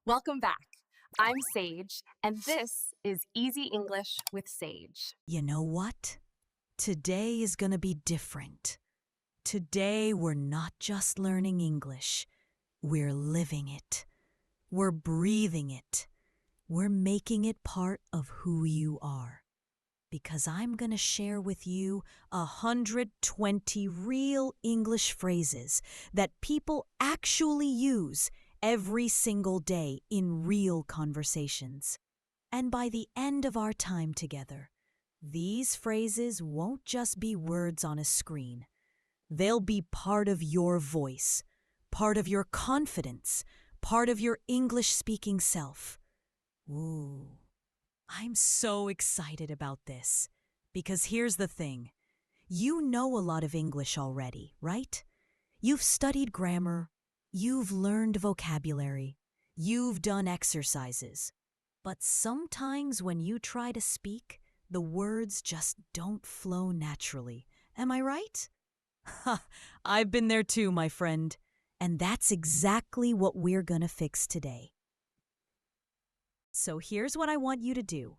Welcome back. I'm Sage, and this is Easy English with Sage. You know what? Today is gonna be different. Today we're not just learning English. We're living it. We're breathing it. We're making it part of who you are. Because I'm gonna share with you 120 real English phrases that people actually use every single day in real conversations. And by the end of our time together, these phrases won't just be words on a screen. They'll be part of your voice, part of your confidence, part of your English-speaking self. Ooh, I'm so excited about this. Because here's the thing. You know a lot of English already, right? You've studied grammar. You've learned vocabulary. You've done exercises. But sometimes when you try to speak, the words just don't flow naturally. Am I right? Ha! I've been there too, my friend. And that's exactly what we're gonna fix today. So here's what I want you to do.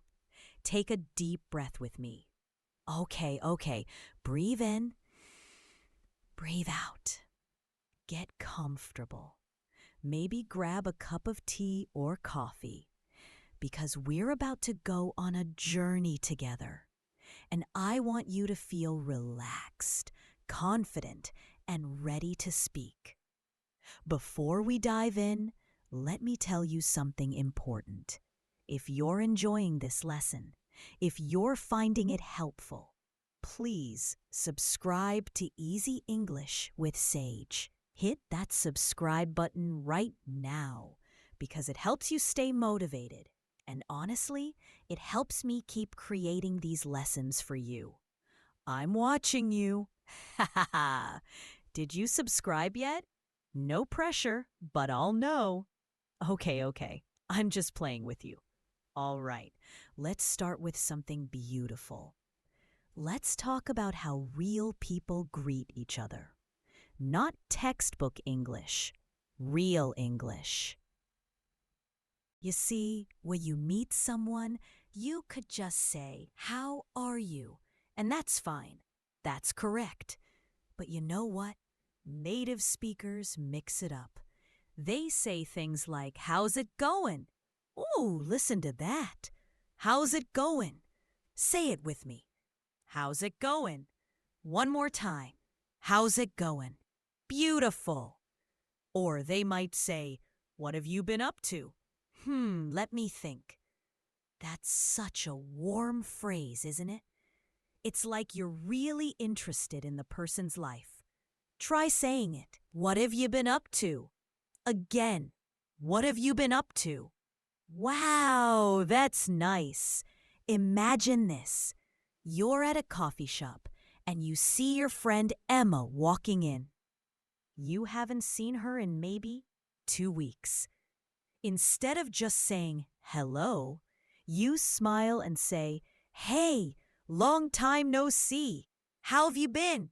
Take a deep breath with me. Okay. Breathe in. Breathe out. Get comfortable. Maybe grab a cup of tea or coffee. Because we're about to go on a journey together. And I want you to feel relaxed, confident, and ready to speak. Before we dive in, let me tell you something important. If you're enjoying this lesson, if you're finding it helpful, please subscribe to Easy English with Sage. Hit that subscribe button right now because it helps you stay motivated. And honestly, it helps me keep creating these lessons for you. I'm watching you. Ha ha ha. Did you subscribe yet? No pressure, but I'll know. Okay. I'm just playing with you. All right, let's start with something beautiful. Let's talk about how real people greet each other. Not textbook English, real English. You see, when you meet someone, you could just say, "How are you?" And that's fine. That's correct. But you know what? Native speakers mix it up. They say things like, "How's it going?" Ooh, listen to that. How's it going? Say it with me. How's it going? One more time. How's it going? Beautiful. Or they might say, "What have you been up to?" Let me think. That's such a warm phrase, isn't it? It's like you're really interested in the person's life. Try saying it. What have you been up to? Again. What have you been up to? Wow, that's nice. Imagine this. You're at a coffee shop and you see your friend Emma walking in. You haven't seen her in maybe 2 weeks. Instead of just saying hello, you smile and say, "Hey, long time no see. How have you been?"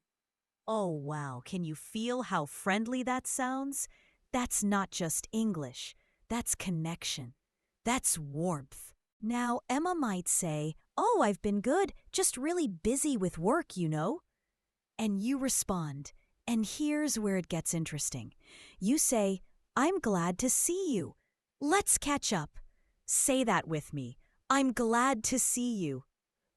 Oh, wow, can you feel how friendly that sounds? That's not just English. That's connection. That's warmth. Now, Emma might say, "Oh, I've been good, just really busy with work, you know." And you respond, and here's where it gets interesting. You say, "I'm glad to see you. Let's catch up." Say that with me. I'm glad to see you.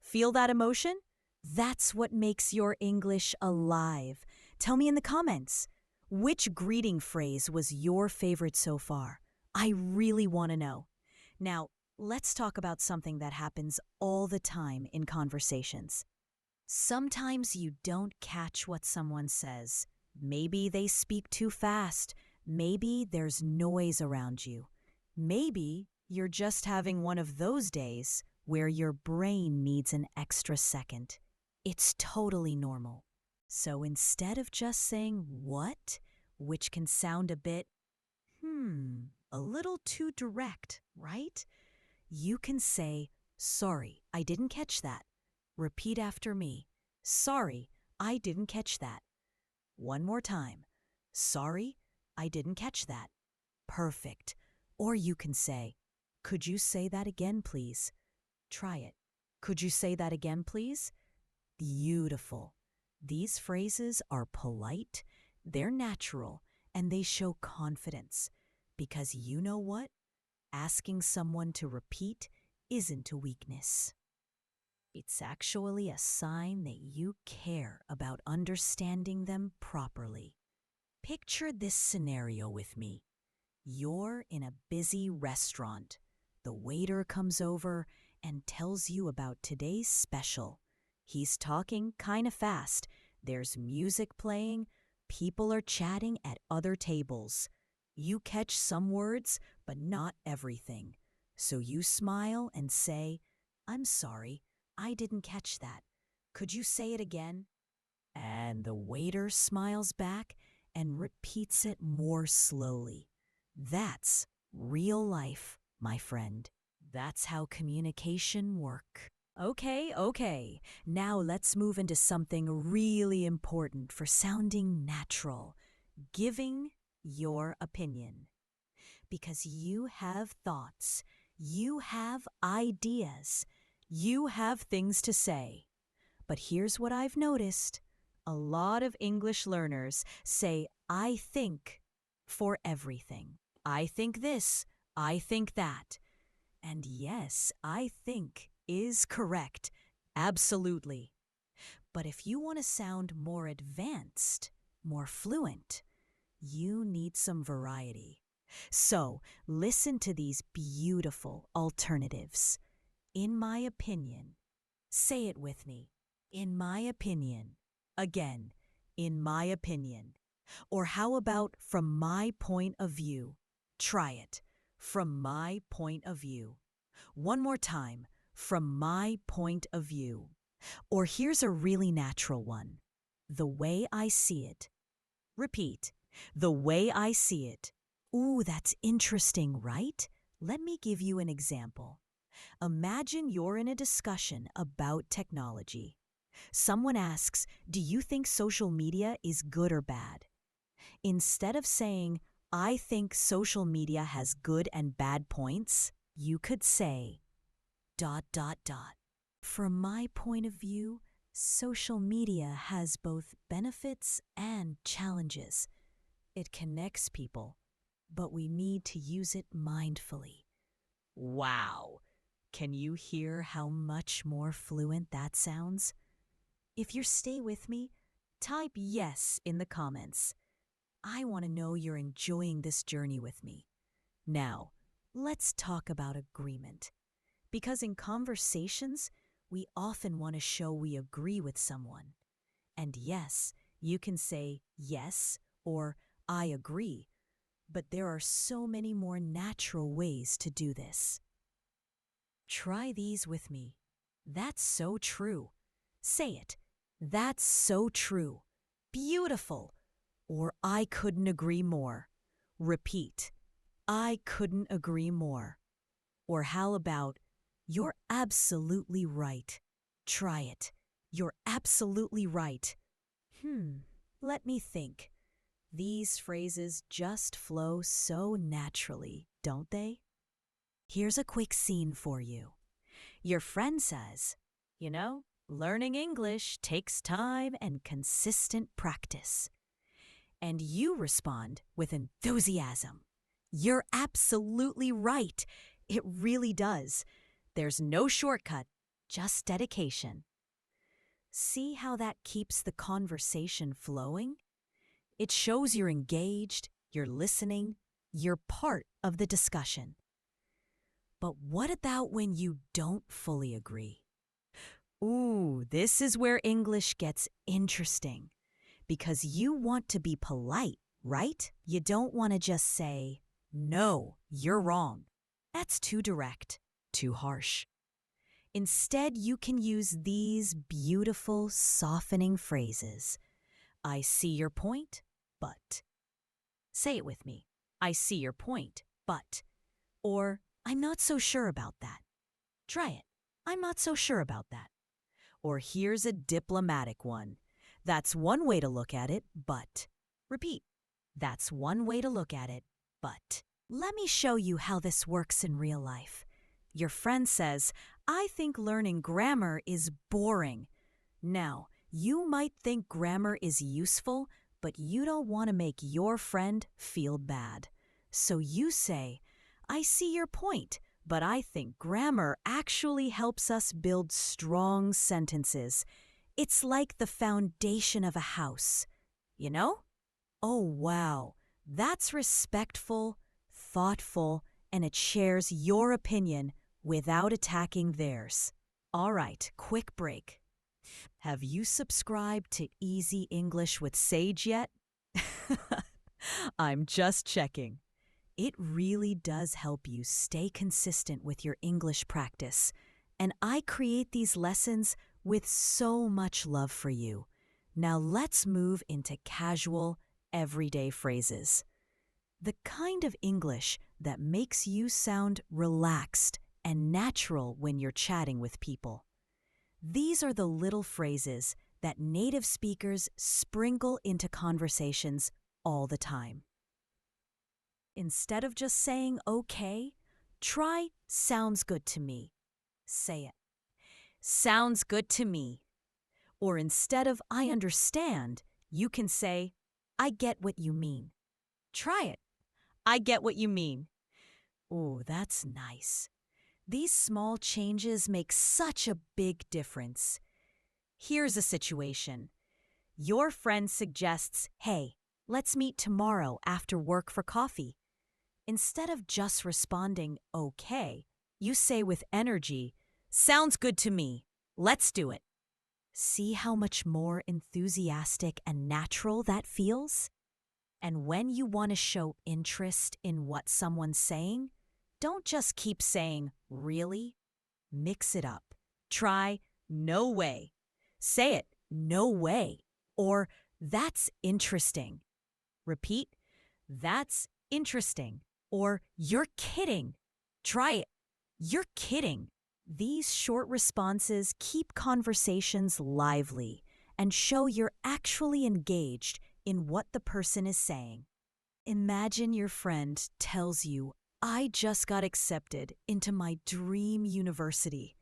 Feel that emotion? That's what makes your English alive. Tell me in the comments. Which greeting phrase was your favorite so far? I really want to know. Now, let's talk about something that happens all the time in conversations. Sometimes you don't catch what someone says. Maybe they speak too fast. Maybe there's noise around you. Maybe you're just having one of those days where your brain needs an extra second. It's totally normal. So instead of just saying "what," which can sound a bit, a little too direct, right? You can say, "Sorry, I didn't catch that." Repeat after me. "Sorry, I didn't catch that." One more time. "Sorry, I didn't catch that." Perfect. Or you can say, "Could you say that again, please?" Try it. "Could you say that again, please?" Beautiful. These phrases are polite, they're natural, and they show confidence. Because you know what? Asking someone to repeat isn't a weakness. It's actually a sign that you care about understanding them properly. Picture this scenario with me. You're in a busy restaurant. The waiter comes over and tells you about today's special. He's talking kind of fast. There's music playing. People are chatting at other tables. You catch some words, but not everything. So you smile and say, "I'm sorry, I didn't catch that. Could you say it again?" And the waiter smiles back and repeats it more slowly. That's real life, my friend. That's how communication works. Okay. Now let's move into something really important for sounding natural. Giving your opinion. Because you have thoughts, you have ideas, you have things to say. But here's what I've noticed. A lot of English learners say, "I think," for everything. I think this, I think that. And yes, "I think" is correct. Absolutely. But if you want to sound more advanced, more fluent, you need some variety. So listen to these beautiful alternatives. In my opinion. Say it with me. In my opinion. Again, in my opinion. Or how about from my point of view? Try it. From my point of view. One more time. From my point of view. Or here's a really natural one. The way I see it. Repeat. The way I see it. Ooh, that's interesting, right? Let me give you an example. Imagine you're in a discussion about technology. Someone asks, "Do you think social media is good or bad?" Instead of saying, "I think social media has good and bad points," you could say, ... From my point of view, social media has both benefits and challenges. It connects people, but we need to use it mindfully. Wow! Can you hear how much more fluent that sounds? If you stay with me, type yes in the comments. I want to know you're enjoying this journey with me. Now, let's talk about agreement. Because in conversations, we often want to show we agree with someone. And yes, you can say yes or "I agree," but there are so many more natural ways to do this. Try these with me. That's so true. Say it. That's so true. Beautiful. Or "I couldn't agree more." Repeat. I couldn't agree more. Or how about, "You're absolutely right." Try it. You're absolutely right. Let me think. These phrases just flow so naturally, don't they? Here's a quick scene for you. Your friend says, "Learning English takes time and consistent practice." And you respond with enthusiasm. "You're absolutely right. It really does. There's no shortcut, just dedication." See how that keeps the conversation flowing? It shows you're engaged, you're listening, you're part of the discussion. But what about when you don't fully agree? Ooh, this is where English gets interesting. Because you want to be polite, right? You don't want to just say, "No, you're wrong." That's too direct, too harsh. Instead, you can use these beautiful, softening phrases. I see your point, but. Say it with me. I see your point, but. Or, I'm not so sure about that. Try it. I'm not so sure about that. Or here's a diplomatic one. That's one way to look at it, but. Repeat. That's one way to look at it, but. Let me show you how this works in real life. Your friend says, I think learning grammar is boring. Now, you might think grammar is useful, but you don't want to make your friend feel bad. So you say, I see your point, but I think grammar actually helps us build strong sentences. It's like the foundation of a house. You know? Oh, wow. That's respectful, thoughtful, and it shares your opinion without attacking theirs. All right, quick break. Have you subscribed to Easy English with Sage yet? I'm just checking. It really does help you stay consistent with your English practice, and I create these lessons with so much love for you. Now let's move into casual, everyday phrases. The kind of English that makes you sound relaxed and natural when you're chatting with people. These are the little phrases that native speakers sprinkle into conversations all the time. Instead of just saying okay, try sounds good to me. Say it. Sounds good to me. Or instead of I understand, you can say I get what you mean. Try it. I get what you mean. Oh, that's nice. These small changes make such a big difference. Here's a situation. Your friend suggests, hey, let's meet tomorrow after work for coffee. Instead of just responding, okay, you say with energy, sounds good to me. Let's do it. See how much more enthusiastic and natural that feels? And when you want to show interest in what someone's saying, don't just keep saying, really? Mix it up. Try, no way. Say it, no way. Or, that's interesting. Repeat, that's interesting. Or, you're kidding. Try it. You're kidding. These short responses keep conversations lively and show you're actually engaged in what the person is saying. Imagine your friend tells you, I just got accepted into my dream university.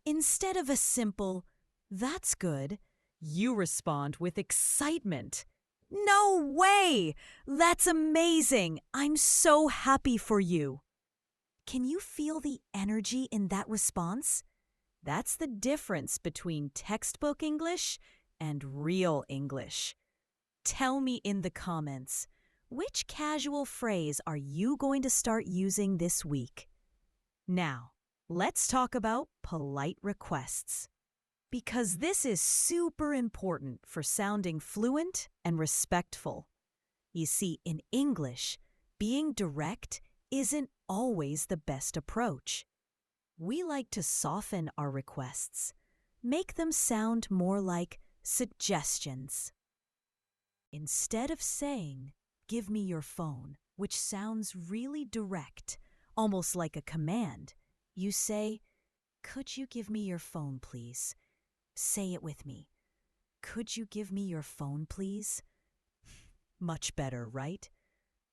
Instead of a simple, that's good, you respond with excitement. No way! That's amazing! I'm so happy for you. Can you feel the energy in that response? That's the difference between textbook English and real English. Tell me in the comments, which casual phrase are you going to start using this week? Now, let's talk about polite requests. Because this is super important for sounding fluent and respectful. You see, in English, being direct isn't always the best approach. We like to soften our requests, make them sound more like suggestions. Instead of saying, give me your phone, which sounds really direct, almost like a command, you say, could you give me your phone, please? Say it with me. Could you give me your phone, please? Much better, right?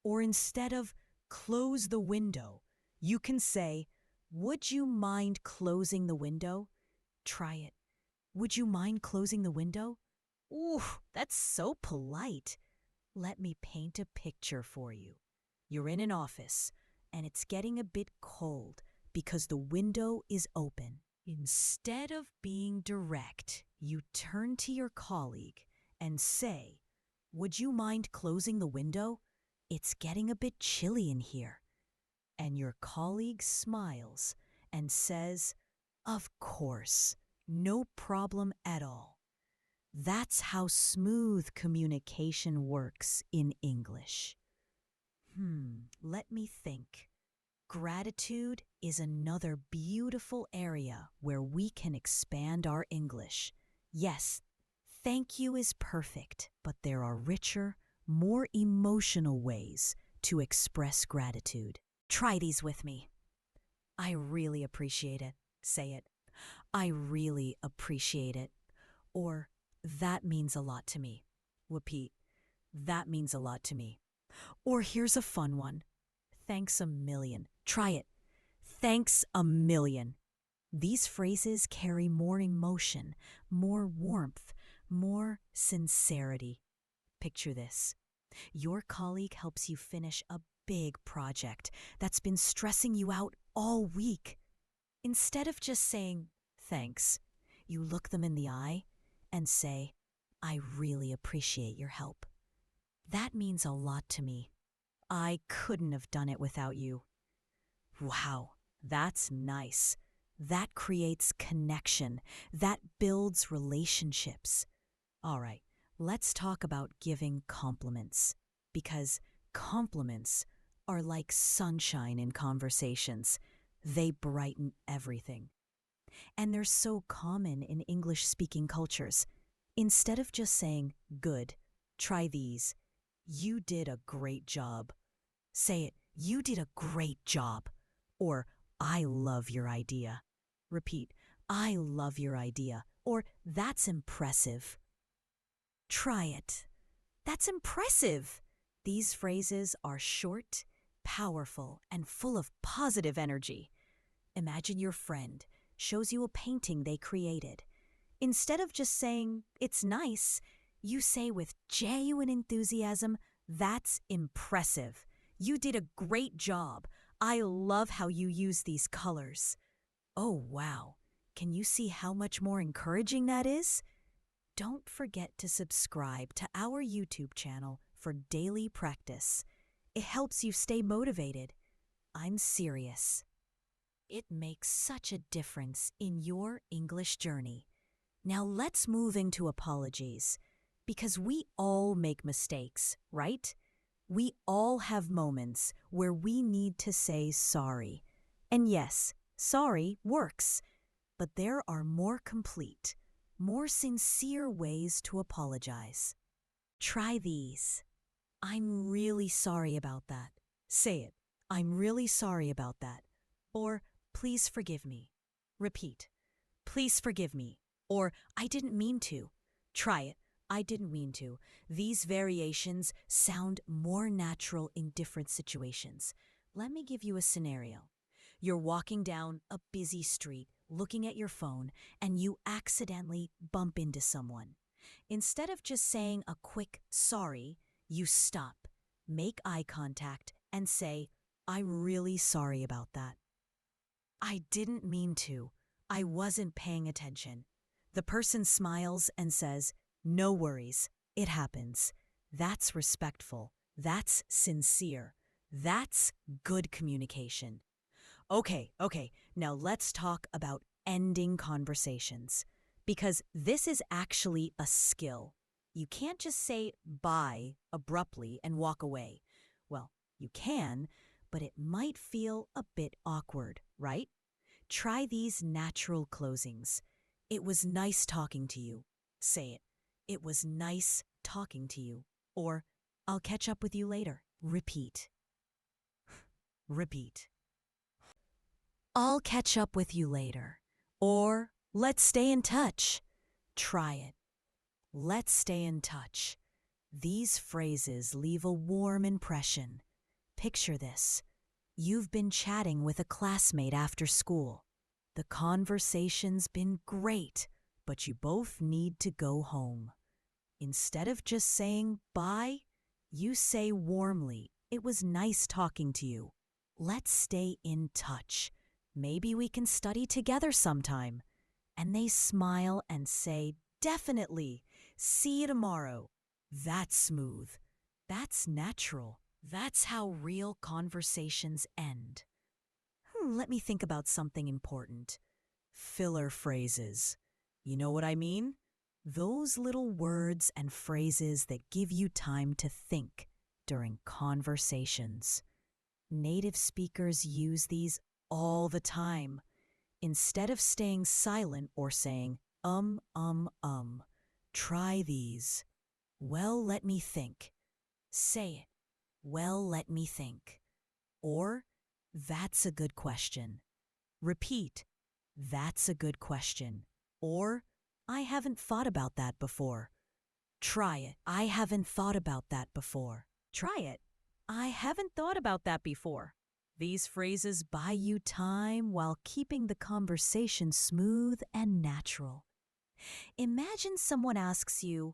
Or instead of close the window, you can say, would you mind closing the window? Try it. Would you mind closing the window? Ooh, that's so polite. Let me paint a picture for you. You're in an office, and it's getting a bit cold because the window is open. Instead of being direct, you turn to your colleague and say, would you mind closing the window? It's getting a bit chilly in here. And your colleague smiles and says, of course, no problem at all. That's how smooth communication works in English. Let me think. Gratitude is another beautiful area where we can expand our English. Yes, thank you is perfect, but there are richer, more emotional ways to express gratitude. Try these with me. I really appreciate it. Say it. I really appreciate it. Or, that means a lot to me. Repeat. That means a lot to me. Or here's a fun one. Thanks a million. Try it. Thanks a million. These phrases carry more emotion, more warmth, more sincerity. Picture this. Your colleague helps you finish a big project that's been stressing you out all week. Instead of just saying, thanks, you look them in the eye and say, I really appreciate your help. That means a lot to me. I couldn't have done it without you. Wow, that's nice. That creates connection. That builds relationships. All right, let's talk about giving compliments. Because compliments are like sunshine in conversations. They brighten everything. And they're so common in English-speaking cultures. Instead of just saying, good, try these. You did a great job. Say it, you did a great job. Or, I love your idea. Repeat, I love your idea. Or, that's impressive. Try it. That's impressive. These phrases are short, powerful, and full of positive energy. Imagine your friend shows you a painting they created. Instead of just saying, it's nice, you say with genuine enthusiasm, that's impressive. You did a great job. I love how you use these colors. Oh, wow. Can you see how much more encouraging that is? Don't forget to subscribe to our YouTube channel for daily practice. It helps you stay motivated. I'm serious. It makes such a difference in your English journey. Now let's move into apologies, because we all make mistakes, right? We all have moments where we need to say sorry. And yes, sorry works, but there are more complete, more sincere ways to apologize. Try these. I'm really sorry about that. Say it. I'm really sorry about that. Or, please forgive me. Repeat. Please forgive me. Or, I didn't mean to. Try it. I didn't mean to. These variations sound more natural in different situations. Let me give you a scenario. You're walking down a busy street, looking at your phone, and you accidentally bump into someone. Instead of just saying a quick sorry, you stop, make eye contact, and say, I'm really sorry about that. I didn't mean to. I wasn't paying attention. The person smiles and says, no worries, it happens. That's respectful. That's sincere. That's good communication. Okay, now let's talk about ending conversations. Because this is actually a skill. You can't just say bye abruptly and walk away. Well, you can, but it might feel a bit awkward, right? Try these natural closings. It was nice talking to you. Say it. It was nice talking to you. Or, I'll catch up with you later. Repeat. Repeat. I'll catch up with you later. Or, let's stay in touch. Try it. Let's stay in touch. These phrases leave a warm impression. Picture this. You've been chatting with a classmate after school. The conversation's been great, but you both need to go home. Instead of just saying bye, you say warmly, it was nice talking to you. Let's stay in touch. Maybe we can study together sometime. And they smile and say, definitely. See you tomorrow. That's smooth. That's natural. That's how real conversations end. Let me think about something important. Filler phrases. You know what I mean? Those little words and phrases that give you time to think during conversations. Native speakers use these all the time. Instead of staying silent or saying, try these. Well, let me think. Say it. Well, let me think. Or, that's a good question. Repeat. That's a good question. Or, I haven't thought about that before. Try it. I haven't thought about that before. Try it. I haven't thought about that before. These phrases buy you time while keeping the conversation smooth and natural. Imagine someone asks you,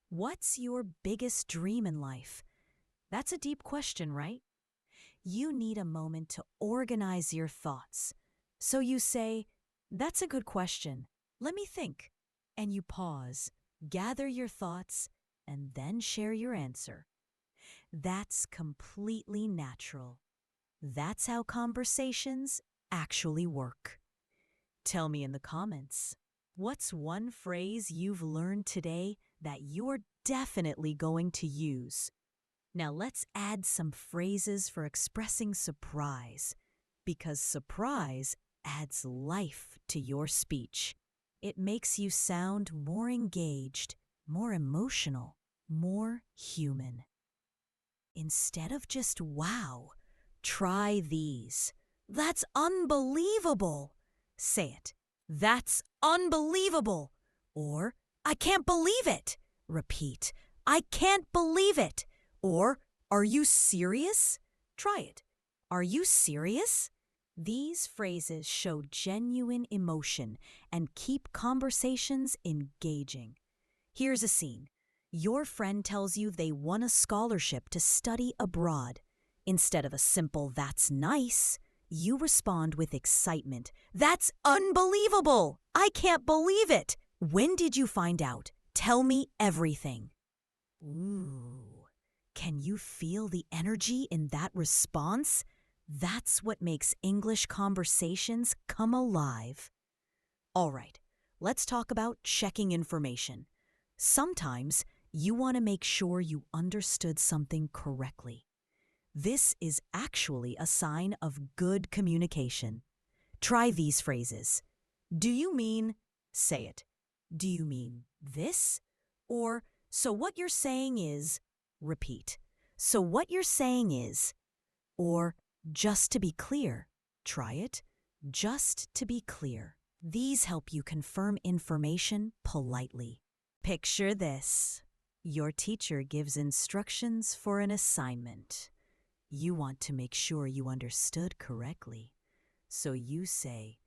"What's your biggest dream in life?" That's a deep question, right? You need a moment to organize your thoughts. So you say, "That's a good question. Let me think." And you pause, gather your thoughts, and then share your answer. That's completely natural. That's how conversations actually work. Tell me in the comments, what's one phrase you've learned today that you're definitely going to use? Now let's add some phrases for expressing surprise, because surprise adds life to your speech. It makes you sound more engaged, more emotional, more human. Instead of just "wow," try these. "That's unbelievable." Say it. "That's unbelievable." Or, "I can't believe it." Repeat. "I can't believe it." Or, "Are you serious?" Try it. "Are you serious?" These phrases show genuine emotion and keep conversations engaging. Here's a scene. Your friend tells you they won a scholarship to study abroad. Instead of a simple "that's nice," you respond with excitement. "That's unbelievable! I can't believe it! When did you find out? Tell me everything." Ooh, can you feel the energy in that response? That's what makes English conversations come alive. All right, let's talk about checking information. Sometimes you want to make sure you understood something correctly. This is actually a sign of good communication. Try these phrases. "Do you mean," say it. "Do you mean this?" Or, "So what you're saying is," repeat. "So what you're saying is," or, "Just to be clear." Try it. "Just to be clear." These help you confirm information politely. Picture this. Your teacher gives instructions for an assignment. You want to make sure you understood correctly. So you say,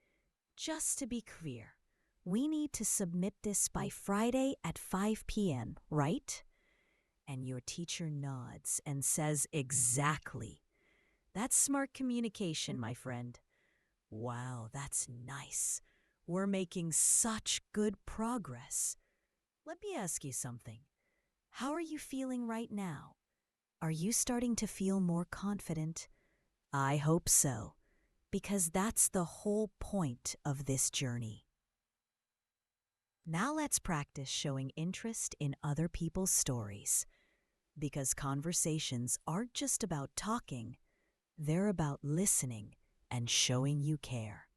"Just to be clear, we need to submit this by Friday at 5 p.m., right?" And your teacher nods and says, "Exactly." That's smart communication, my friend. Wow, that's nice. We're making such good progress. Let me ask you something. How are you feeling right now? Are you starting to feel more confident? I hope so, because that's the whole point of this journey. Now let's practice showing interest in other people's stories, because conversations aren't just about talking, they're about listening and showing you care.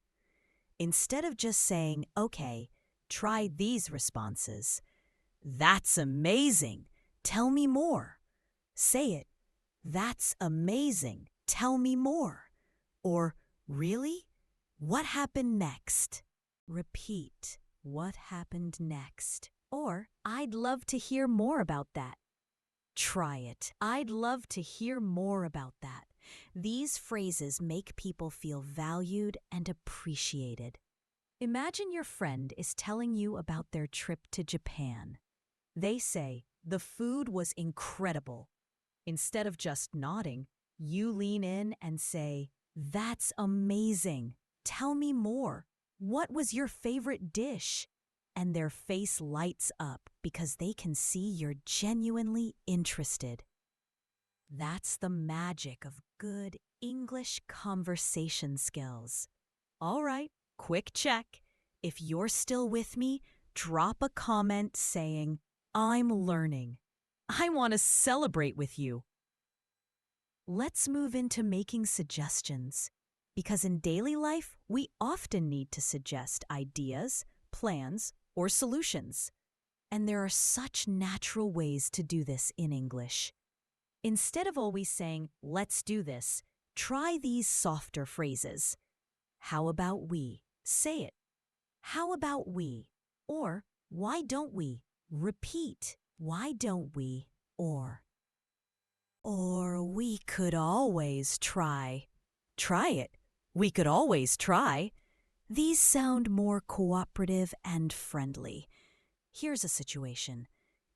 Instead of just saying, "Okay, try these responses." "That's amazing. Tell me more." Say it. "That's amazing. Tell me more." Or, "Really? What happened next?" Repeat. "What happened next?" Or, "I'd love to hear more about that." Try it. "I'd love to hear more about that." These phrases make people feel valued and appreciated. Imagine your friend is telling you about their trip to Japan. They say, "The food was incredible." Instead of just nodding, you lean in and say, "That's amazing. Tell me more. What was your favorite dish?" And their face lights up because they can see you're genuinely interested. That's the magic of good English conversation skills. All right, quick check. If you're still with me, drop a comment saying, "I'm learning." I want to celebrate with you. Let's move into making suggestions, because in daily life, we often need to suggest ideas, plans, or solutions. And there are such natural ways to do this in English. Instead of always saying, "Let's do this," try these softer phrases. "How about we?" Say it. "How about we?" Or, "Why don't we?" Repeat. "Why don't we?" Or we could always try. Try it. We could always try. These sound more cooperative and friendly. Here's a situation.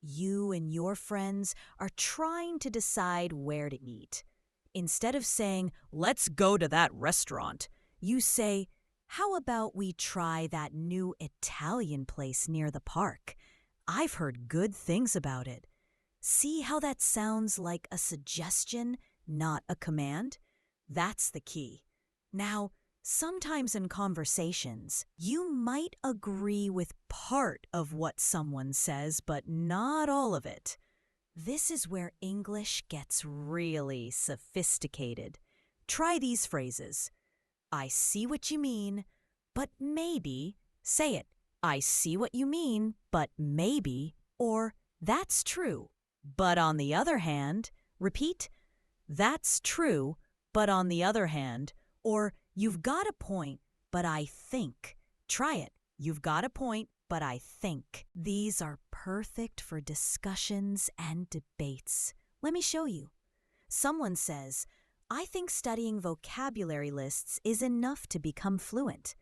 You and your friends are trying to decide where to eat. Instead of saying, let's go to that restaurant, you say, how about we try that new Italian place near the park? I've heard good things about it. See how that sounds like a suggestion, not a command? That's the key. Now, sometimes in conversations, you might agree with part of what someone says, but not all of it. This is where English gets really sophisticated. Try these phrases. I see what you mean, but maybe. Say it. I see what you mean, but maybe. Or, that's true. But on the other hand, repeat, that's true, but on the other hand, or you've got a point, but I think. Try it. You've got a point, but I think. These are perfect for discussions and debates. Let me show you. Someone says, I think studying vocabulary lists is enough to become fluent.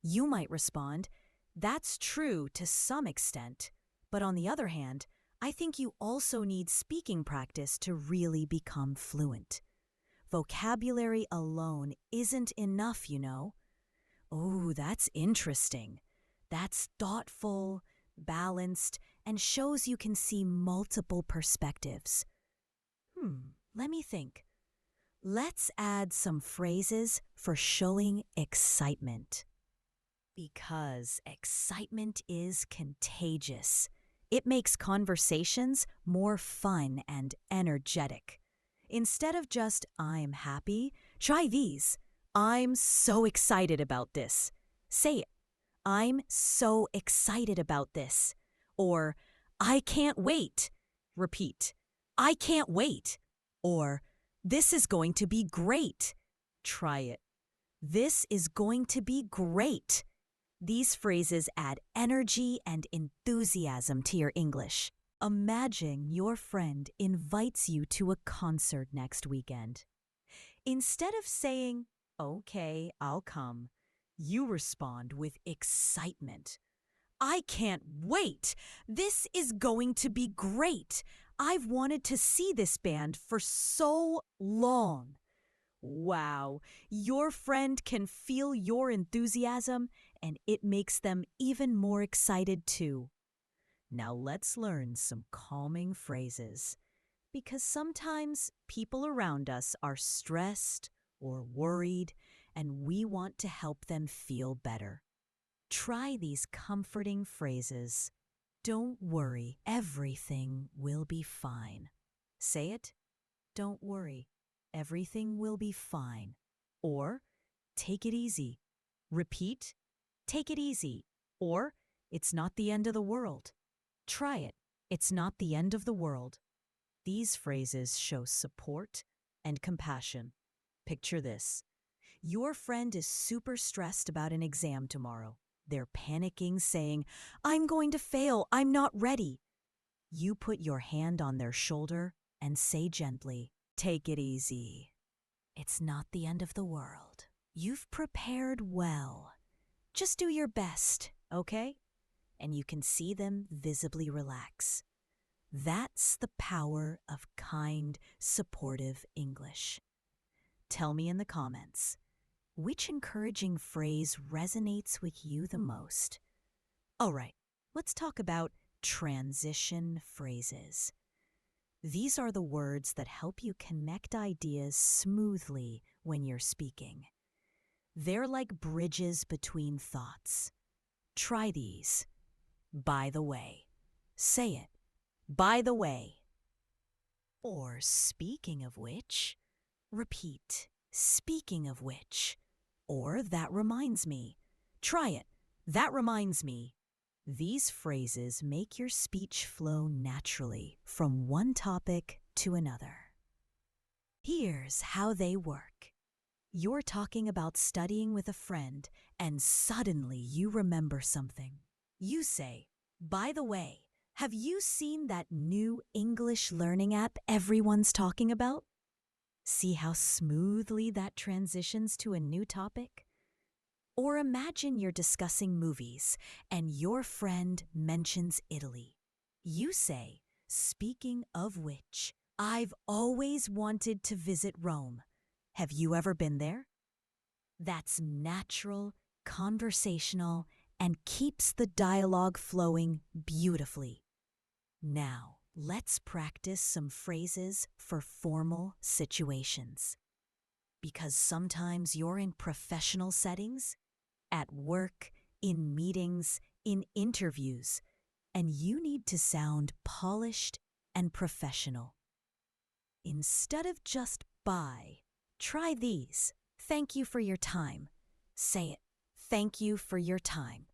You might respond, that's true to some extent, but on the other hand, I think you also need speaking practice to really become fluent. Vocabulary alone isn't enough, you know. Oh, that's interesting. That's thoughtful, balanced, and shows you can see multiple perspectives. Let me think. Let's add some phrases for showing excitement. Because excitement is contagious. It makes conversations more fun and energetic. Instead of just, I'm happy, try these. I'm so excited about this. Say it. I'm so excited about this. Or, I can't wait. Repeat. I can't wait. Or, this is going to be great. Try it. This is going to be great. These phrases add energy and enthusiasm to your English. Imagine your friend invites you to a concert next weekend. Instead of saying, okay, I'll come, you respond with excitement. I can't wait! This is going to be great! I've wanted to see this band for so long. Wow, your friend can feel your enthusiasm and it makes them even more excited too. Now let's learn some calming phrases. Because sometimes people around us are stressed or worried and we want to help them feel better. Try these comforting phrases. Don't worry, everything will be fine. Say it. Don't worry, everything will be fine. Or, take it easy. Repeat, take it easy. Or, it's not the end of the world. Try it. It's not the end of the world. These phrases show support and compassion. Picture this. Your friend is super stressed about an exam tomorrow. They're panicking, saying, I'm going to fail. I'm not ready. You put your hand on their shoulder and say gently, take it easy. It's not the end of the world. You've prepared well. Just do your best, okay? And you can see them visibly relax. That's the power of kind, supportive English. Tell me in the comments, which encouraging phrase resonates with you the most? All right, let's talk about transition phrases. These are the words that help you connect ideas smoothly when you're speaking. They're like bridges between thoughts. Try these. By the way. Say it. By the way. Or speaking of which. Repeat. Speaking of which. Or that reminds me. Try it. That reminds me. These phrases make your speech flow naturally from one topic to another. Here's how they work. You're talking about studying with a friend, and suddenly you remember something. You say, by the way, have you seen that new English learning app everyone's talking about? See how smoothly that transitions to a new topic? Or imagine you're discussing movies and your friend mentions Italy. You say, "Speaking of which, I've always wanted to visit Rome. Have you ever been there?" That's natural, conversational, and keeps the dialogue flowing beautifully. Now, let's practice some phrases for formal situations. Because sometimes you're in professional settings, at work, in meetings, in interviews, and you need to sound polished and professional. Instead of just bye, try these. Thank you for your time. Say it. Thank you for your time.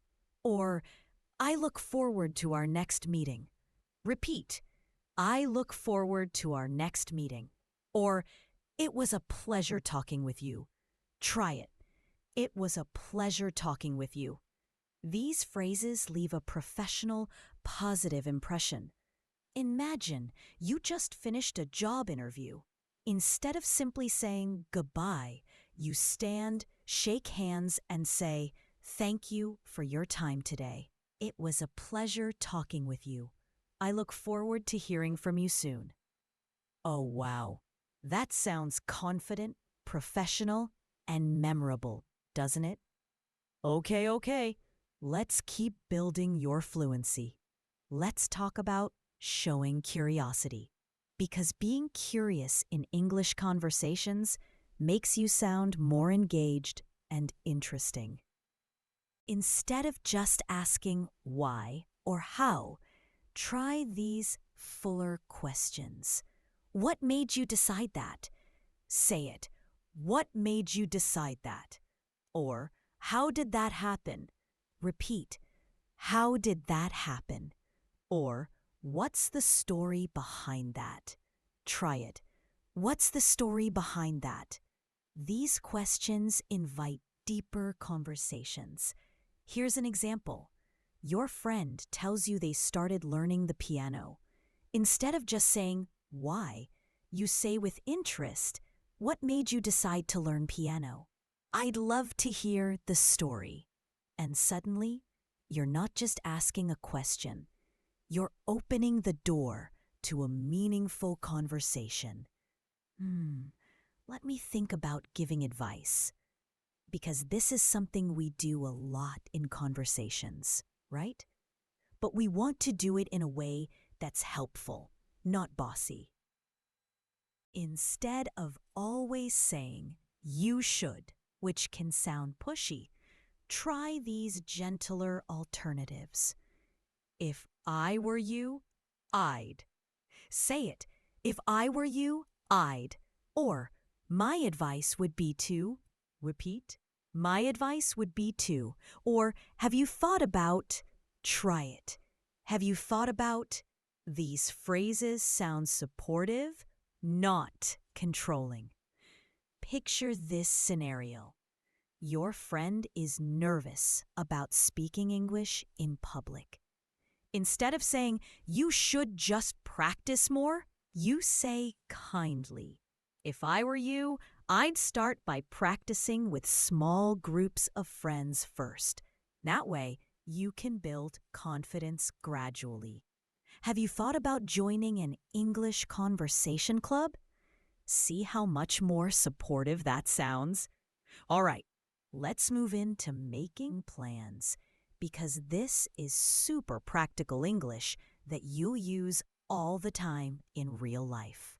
Or, I look forward to our next meeting. Repeat. I look forward to our next meeting. Or, it was a pleasure talking with you. Try it. It was a pleasure talking with you. These phrases leave a professional, positive impression. Imagine you just finished a job interview. Instead of simply saying goodbye, you stand, shake hands, and say, "Thank you for your time today. It was a pleasure talking with you. I look forward to hearing from you soon." Oh, wow. That sounds confident, professional, and memorable, doesn't it? Okay. Let's keep building your fluency. Let's talk about showing curiosity. Because being curious in English conversations makes you sound more engaged and interesting. Instead of just asking why or how, try these fuller questions. What made you decide that? Say it. What made you decide that? Or, how did that happen? Repeat. How did that happen? Or, what's the story behind that? Try it. What's the story behind that? These questions invite deeper conversations. Here's an example. Your friend tells you they started learning the piano. Instead of just saying, "Why?" you say with interest, "What made you decide to learn piano?" "I'd love to hear the story." And suddenly, you're not just asking a question. You're opening the door to a meaningful conversation. Let me think about giving advice. Because this is something we do a lot in conversations, right? But we want to do it in a way that's helpful, not bossy. Instead of always saying, "You should," which can sound pushy, try these gentler alternatives. If I were you, I'd. Say it. If I were you, I'd. Or, my advice would be to. Repeat. My advice would be to. Or, have you thought about. Try it. Have you thought about. These phrases sound supportive, not controlling. Picture this scenario. Your friend is nervous about speaking English in public. Instead of saying, "You should just practice more," you say kindly, "If I were you, I'd start by practicing with small groups of friends first. That way, you can build confidence gradually." Have you thought about joining an English conversation club? See how much more supportive that sounds? All right, let's move into making plans, because this is super practical English that you'll use all the time in real life.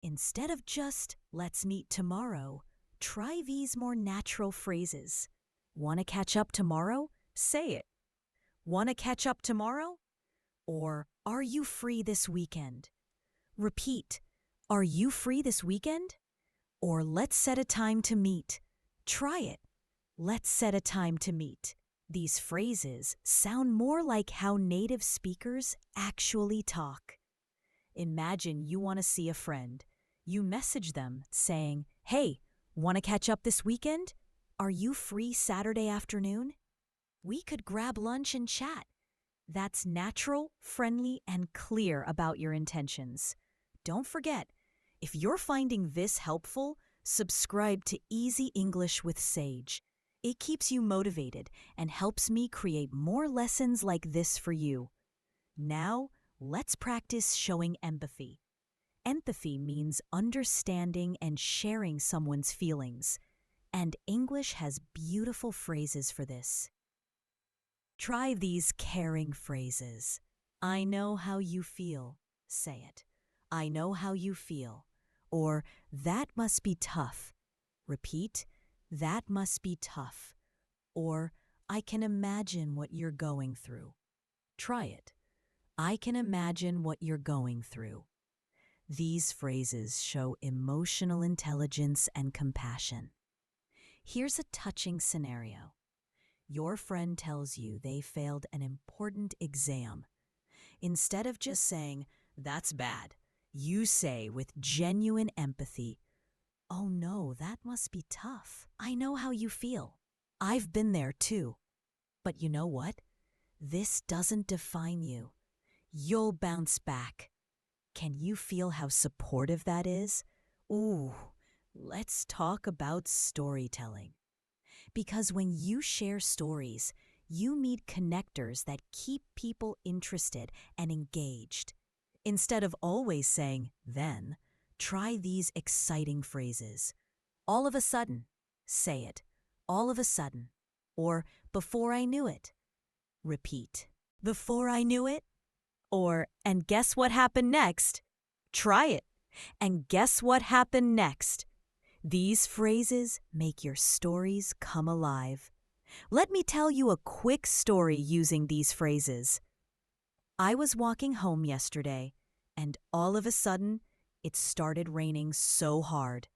Instead of just, "Let's meet tomorrow," try these more natural phrases. Want to catch up tomorrow? Say it. Want to catch up tomorrow? Or, are you free this weekend? Repeat. Are you free this weekend? Or, let's set a time to meet. Try it. Let's set a time to meet. These phrases sound more like how native speakers actually talk. Imagine you want to see a friend. You message them saying, "Hey, want to catch up this weekend? Are you free Saturday afternoon? We could grab lunch and chat." That's natural, friendly, and clear about your intentions. Don't forget, If you're finding this helpful, subscribe to Easy English with Sage. It keeps you motivated and helps me create more lessons like this for you. Now, let's practice showing empathy. Empathy means understanding and sharing someone's feelings, and English has beautiful phrases for this. Try these caring phrases. I know how you feel. Say it. I know how you feel. Or, that must be tough. Repeat, that must be tough. Or, I can imagine what you're going through. Try it. I can imagine what you're going through. These phrases show emotional intelligence and compassion. Here's a touching scenario. Your friend tells you they failed an important exam. Instead of just saying, "That's bad," you say with genuine empathy, "Oh no, that must be tough. I know how you feel. I've been there too. But you know what? This doesn't define you. You'll bounce back." Can you feel how supportive that is? Ooh, let's talk about storytelling. Because when you share stories, you meet connectors that keep people interested and engaged. Instead of always saying, "then," try these exciting phrases. All of a sudden. Say it. All of a sudden. Or, before I knew it. Repeat. Before I knew it. Or, and guess what happened next? Try it. And guess what happened next? These phrases make your stories come alive. Let me tell you a quick story using these phrases. I was walking home yesterday, and all of a sudden, it started raining so hard.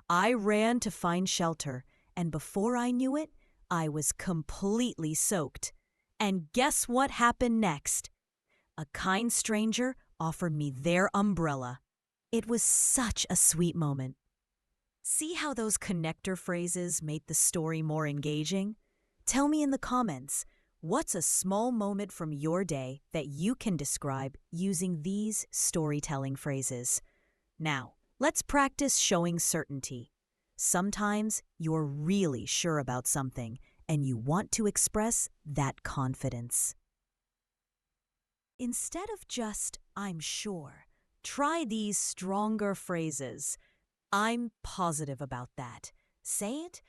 I ran to find shelter, and before I knew it, I was completely soaked. And guess what happened next? A kind stranger offered me their umbrella. It was such a sweet moment. See how those connector phrases made the story more engaging? Tell me in the comments, what's a small moment from your day that you can describe using these storytelling phrases? Now, let's practice showing certainty. Sometimes you're really sure about something and you want to express that confidence. Instead of just, "I'm sure," try these stronger phrases. I'm positive about that. Say it.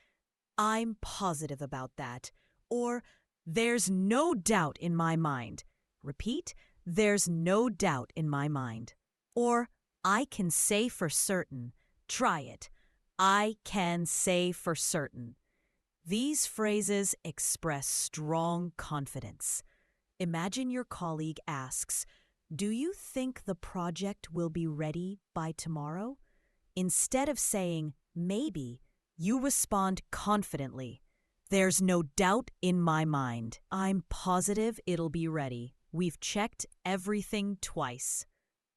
I'm positive about that. Or, there's no doubt in my mind. Repeat. There's no doubt in my mind. Or, I can say for certain. Try it. I can say for certain. These phrases express strong confidence. Imagine your colleague asks, "Do you think the project will be ready by tomorrow?" Instead of saying, "maybe," you respond confidently. "There's no doubt in my mind. I'm positive it'll be ready. We've checked everything twice."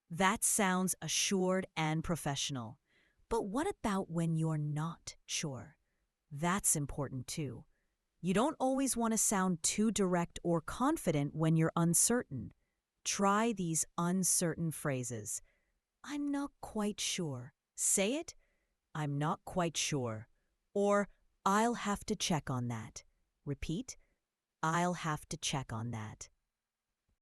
That sounds assured and professional. But what about when you're not sure? That's important too. You don't always want to sound too direct or confident when you're uncertain. Try these uncertain phrases. I'm not quite sure. Say it. I'm not quite sure. Or, I'll have to check on that. Repeat. I'll have to check on that.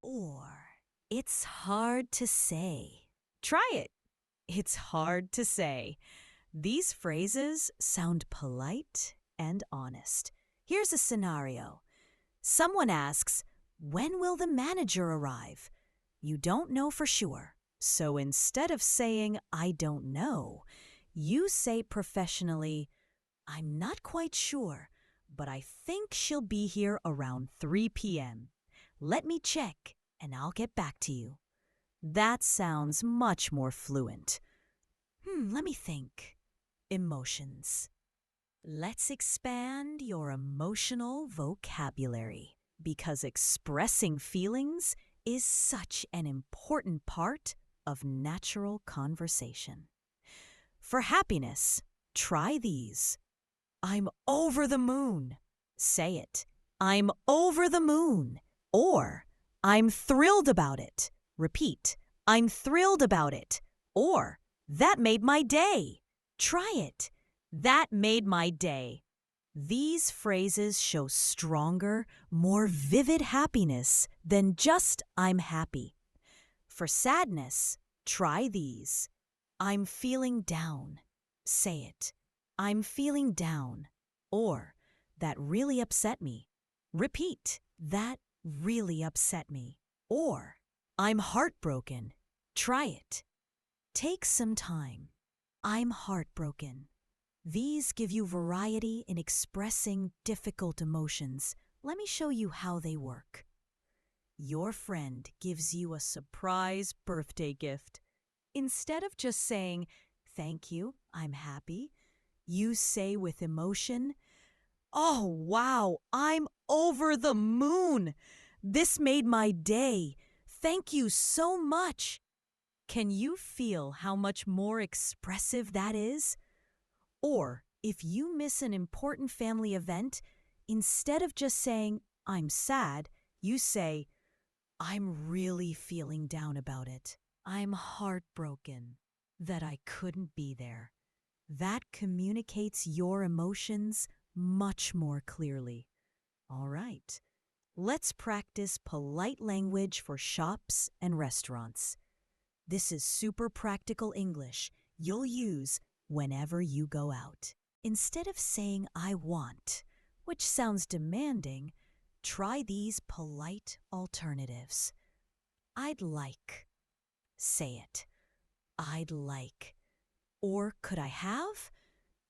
Or, it's hard to say. Try it. It's hard to say. These phrases sound polite and honest. Here's a scenario. Someone asks, "When will the manager arrive?" You don't know for sure. So instead of saying, "I don't know," you say professionally, "I'm not quite sure, but I think she'll be here around 3 p.m. Let me check and I'll get back to you." That sounds much more fluent. Let me think. Emotions. Let's expand your emotional vocabulary because expressing feelings is such an important part of natural conversation. For happiness, try these. I'm over the moon. Say it. I'm over the moon. Or, I'm thrilled about it. Repeat. I'm thrilled about it. Or, That made my day. Try it. That made my day. These phrases show stronger, more vivid happiness than just I'm happy. For sadness, try these. I'm feeling down. Say it. I'm feeling down. Or, that really upset me. Repeat. That really upset me. Or, I'm heartbroken. Try it. Take some time. I'm heartbroken. These give you variety in expressing difficult emotions. Let me show you how they work. Your friend gives you a surprise birthday gift. Instead of just saying, "Thank you, I'm happy," you say with emotion, "Oh, wow, I'm over the moon. This made my day. Thank you so much." Can you feel how much more expressive that is? Or, if you miss an important family event, instead of just saying, "I'm sad," you say, "I'm really feeling down about it. I'm heartbroken that I couldn't be there." That communicates your emotions much more clearly. All right, let's practice polite language for shops and restaurants. This is super practical English you'll use whenever you go out. Instead of saying "I want," which sounds demanding, try these polite alternatives. I'd like. Say it. I'd like. Or could I have?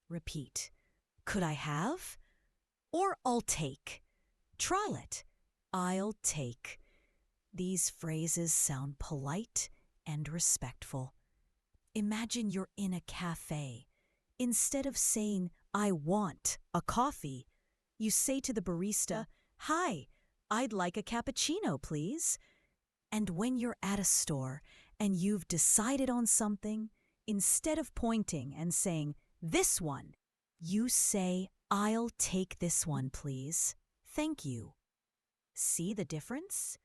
Repeat. Could I have? Or I'll take. Try it. I'll take. These phrases sound polite and respectful. Imagine you're in a cafe. Instead of saying, "I want a coffee," you say to the barista, "Hi, I'd like a cappuccino, please." And when you're at a store and you've decided on something, instead of pointing and saying, "This one," you say, "I'll take this one, please. Thank you." See the difference?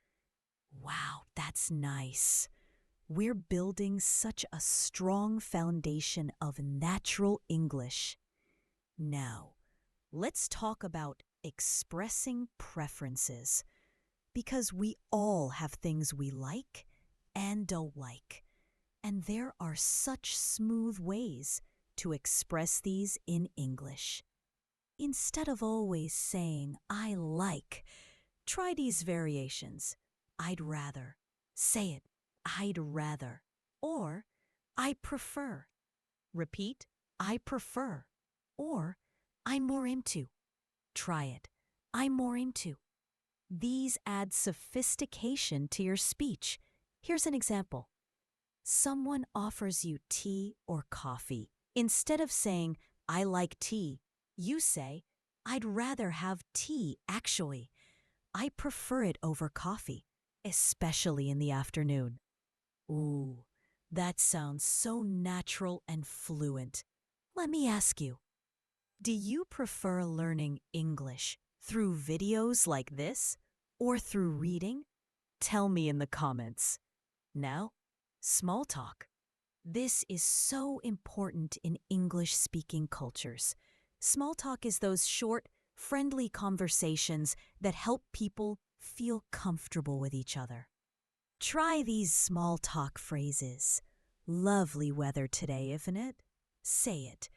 Wow, that's nice. We're building such a strong foundation of natural English. Now, let's talk about expressing preferences, because we all have things we like and don't like, and there are such smooth ways to express these in English. Instead of always saying "I like," try these variations. I'd rather. Say it. I'd rather. Or, I prefer. Repeat. I prefer. Or, I'm more into. Try it. I'm more into. These add sophistication to your speech. Here's an example. Someone offers you tea or coffee. Instead of saying, "I like tea," you say, "I'd rather have tea, actually. I prefer it over coffee, especially in the afternoon." Ooh, that sounds so natural and fluent. Let me ask you, do you prefer learning English through videos like this or through reading? Tell me in the comments. Now, small talk. This is so important in English-speaking cultures. Small talk is those short, friendly conversations that help people feel comfortable with each other. Try these small talk phrases. Lovely weather today, isn't it? Say it.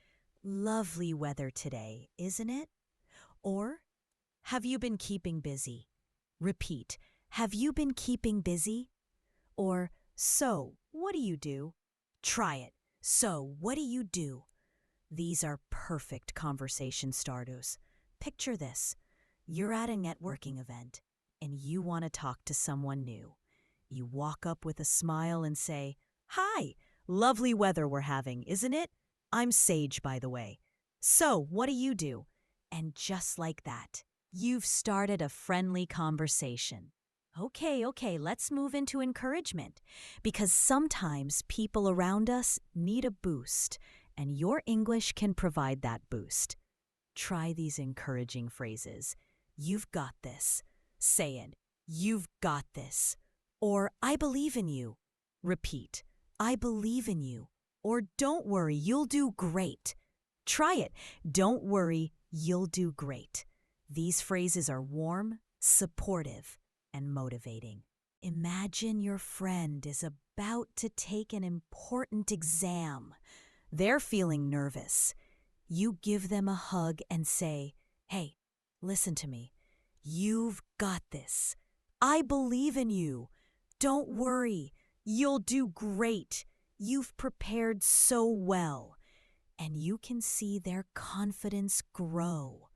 Lovely weather today, isn't it? Or, have you been keeping busy? Repeat. Have you been keeping busy? Or, so, what do you do? Try it. So, what do you do? These are perfect conversation starters. Picture this. You're at a networking event, and you want to talk to someone new. You walk up with a smile and say, "Hi, lovely weather we're having, isn't it? I'm Sage, by the way. So, what do you do?" And just like that, you've started a friendly conversation. Okay, let's move into encouragement, because sometimes people around us need a boost, and your English can provide that boost. Try these encouraging phrases. You've got this. Say it. You've got this. Or, I believe in you. Repeat. I believe in you. or don't worry, you'll do great. Try it. Don't worry, you'll do great. These phrases are warm, supportive, and motivating. Imagine your friend is about to take an important exam. They're feeling nervous. You give them a hug and say, "Hey, listen to me. You've got this. I believe in you. Don't worry. You'll do great. You've prepared so well." And you can see their confidence grow.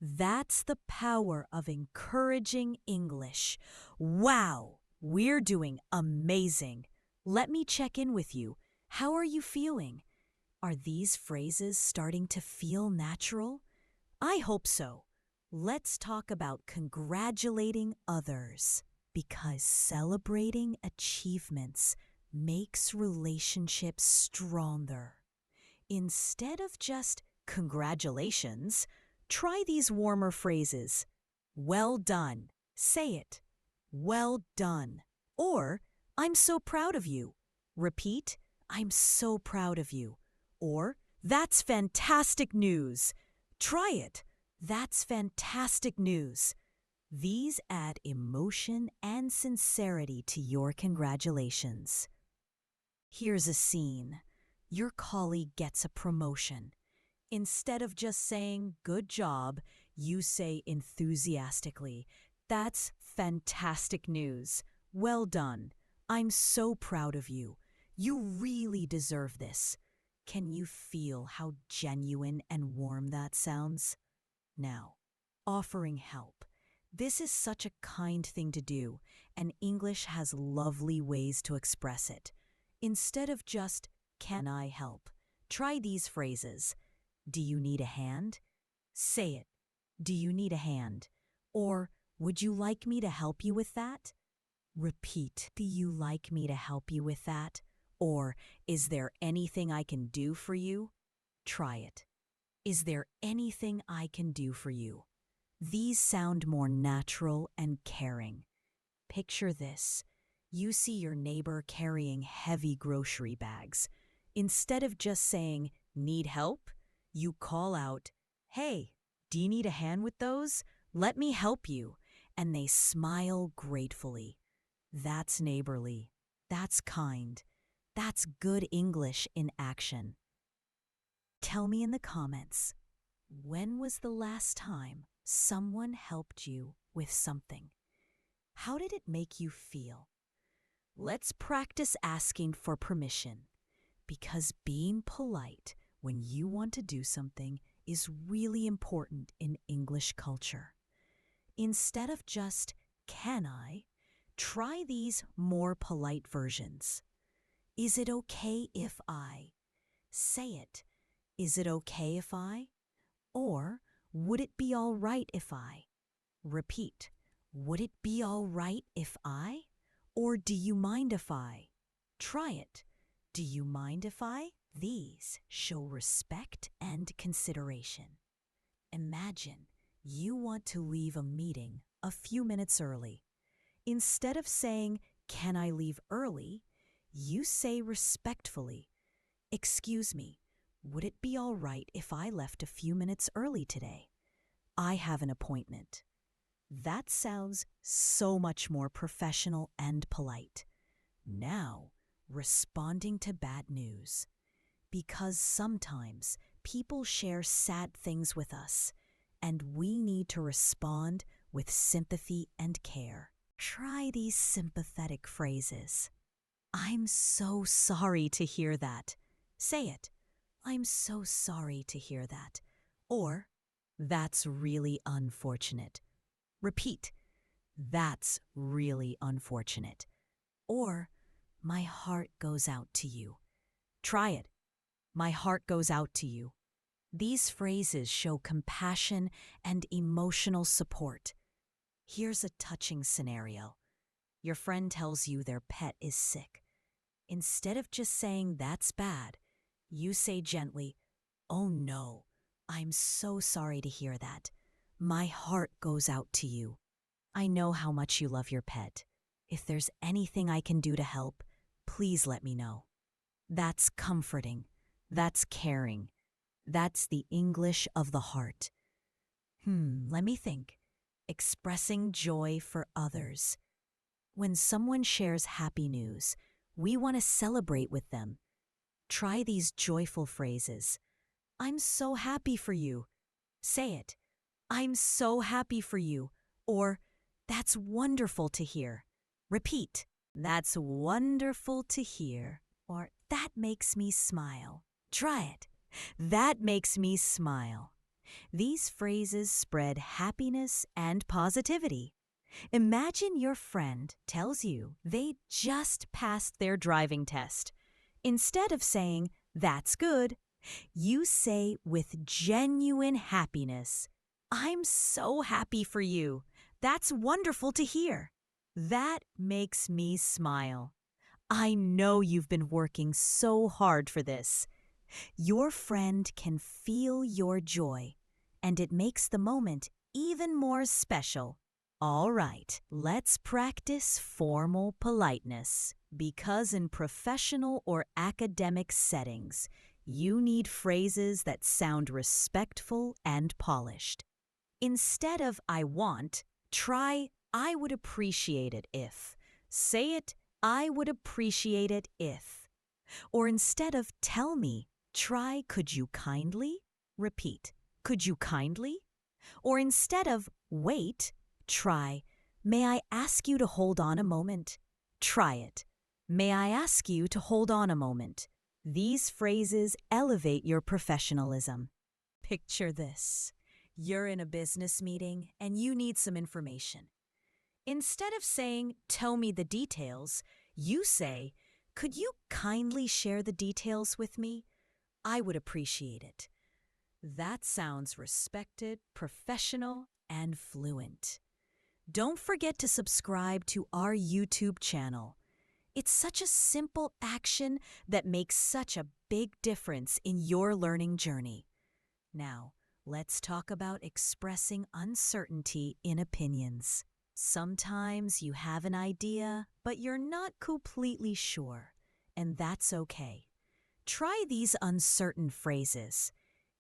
That's the power of encouraging English. Wow, we're doing amazing. Let me check in with you. How are you feeling? Are these phrases starting to feel natural? I hope so. Let's talk about congratulating others, because celebrating achievements makes relationships stronger. Instead of just congratulations, try these warmer phrases. Well done. Say it. Well done. Or, I'm so proud of you. Repeat, I'm so proud of you. Or, that's fantastic news. Try it. That's fantastic news. These add emotion and sincerity to your congratulations. Here's a scene. Your colleague gets a promotion. Instead of just saying, "Good job," you say enthusiastically, "That's fantastic news. Well done. I'm so proud of you. You really deserve this." Can you feel how genuine and warm that sounds? Now, offering help. This is such a kind thing to do, and English has lovely ways to express it. Instead of just, "Can I help?" try these phrases. Do you need a hand? Say it. Do you need a hand? Or, would you like me to help you with that? Repeat. Do you like me to help you with that? Or, is there anything I can do for you? Try it. Is there anything I can do for you? These sound more natural and caring. Picture this. You see your neighbor carrying heavy grocery bags. Instead of just saying, "Need help?" you call out, "Hey, do you need a hand with those? Let me help you." And they smile gratefully. That's neighborly. That's kind. That's good English in action. Tell me in the comments, when was the last time someone helped you with something? How did it make you feel? Let's practice asking for permission, because being polite when you want to do something is really important in English culture. Instead of just, "Can I?" try these more polite versions. Is it okay if I? Say it. Is it okay if I? Or, would it be all right if I? Repeat. Would it be all right if I? Or, do you mind if I? Try it. Do you mind if I? These show respect and consideration. Imagine you want to leave a meeting a few minutes early. Instead of saying, "Can I leave early?" you say respectfully, "Excuse me, would it be all right if I left a few minutes early today? I have an appointment." That sounds so much more professional and polite. Now, responding to bad news. Because sometimes people share sad things with us, and we need to respond with sympathy and care. Try these sympathetic phrases. "I'm so sorry to hear that." Say it. "I'm so sorry to hear that." Or, "That's really unfortunate." Repeat. "That's really unfortunate." Or, "My heart goes out to you." Try it. "My heart goes out to you." These phrases show compassion and emotional support. Here's a touching scenario. Your friend tells you their pet is sick. Instead of just saying, "That's bad," you say gently, "Oh no, I'm so sorry to hear that. My heart goes out to you. I know how much you love your pet. If there's anything I can do to help, please let me know." That's comforting. That's caring. That's the English of the heart. Let me think. Expressing joy for others. When someone shares happy news, we want to celebrate with them. Try these joyful phrases. I'm so happy for you. Say it. I'm so happy for you. Or, that's wonderful to hear. Repeat. That's wonderful to hear. Or, that makes me smile. Try it. That makes me smile. These phrases spread happiness and positivity. Imagine your friend tells you they just passed their driving test. Instead of saying, that's good, you say with genuine happiness, I'm so happy for you. That's wonderful to hear. That makes me smile. I know you've been working so hard for this. Your friend can feel your joy, and it makes the moment even more special. All right, let's practice formal politeness, because in professional or academic settings, you need phrases that sound respectful and polished. Instead of I want, try I would appreciate it if. Say it, I would appreciate it if. Or instead of tell me, try could you kindly? Repeat, could you kindly? Or instead of wait, try may I ask you to hold on a moment? Try it. May I ask you to hold on a moment? These phrases elevate your professionalism. Picture this. You're in a business meeting and you need some information. Instead of saying, tell me the details, you say, could you kindly share the details with me? I would appreciate it. That sounds respected, professional, and fluent. Don't forget to subscribe to our YouTube channel. It's such a simple action that makes such a big difference in your learning journey. Now, let's talk about expressing uncertainty in opinions. Sometimes you have an idea, but you're not completely sure, and that's okay. Try these uncertain phrases.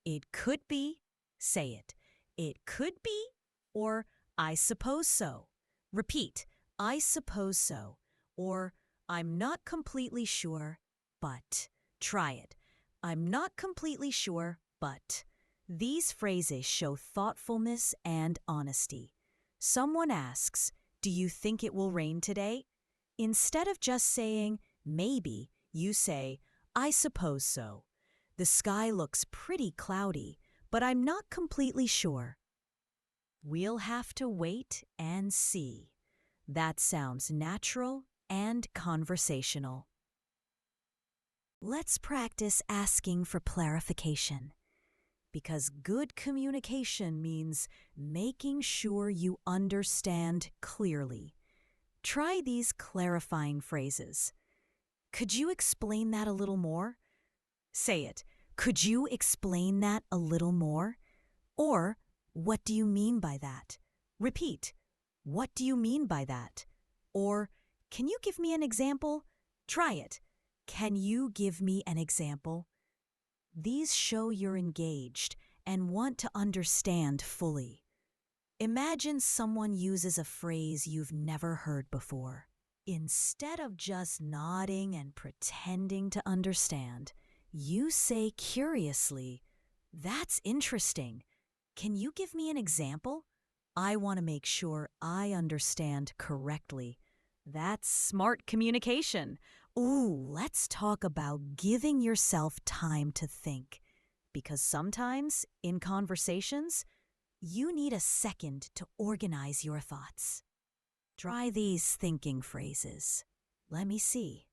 It could be, say it. It could be, or I suppose so. Repeat, I suppose so, or I'm not completely sure, but. Try it. I'm not completely sure, but. These phrases show thoughtfulness and honesty. Someone asks, do you think it will rain today? Instead of just saying, maybe, you say, I suppose so. The sky looks pretty cloudy, but I'm not completely sure. We'll have to wait and see. That sounds natural and conversational. Let's practice asking for clarification, because good communication means making sure you understand clearly. Try these clarifying phrases. Could you explain that a little more? Say it. Could you explain that a little more? Or, what do you mean by that? Repeat. What do you mean by that? Or, can you give me an example? Try it. Can you give me an example? These show you're engaged and want to understand fully. Imagine someone uses a phrase you've never heard before. Instead of just nodding and pretending to understand, you say curiously, that's interesting. Can you give me an example? I want to make sure I understand correctly. That's smart communication. Ooh, let's talk about giving yourself time to think. Because sometimes, in conversations, you need a second to organize your thoughts. Try these thinking phrases. Let me see.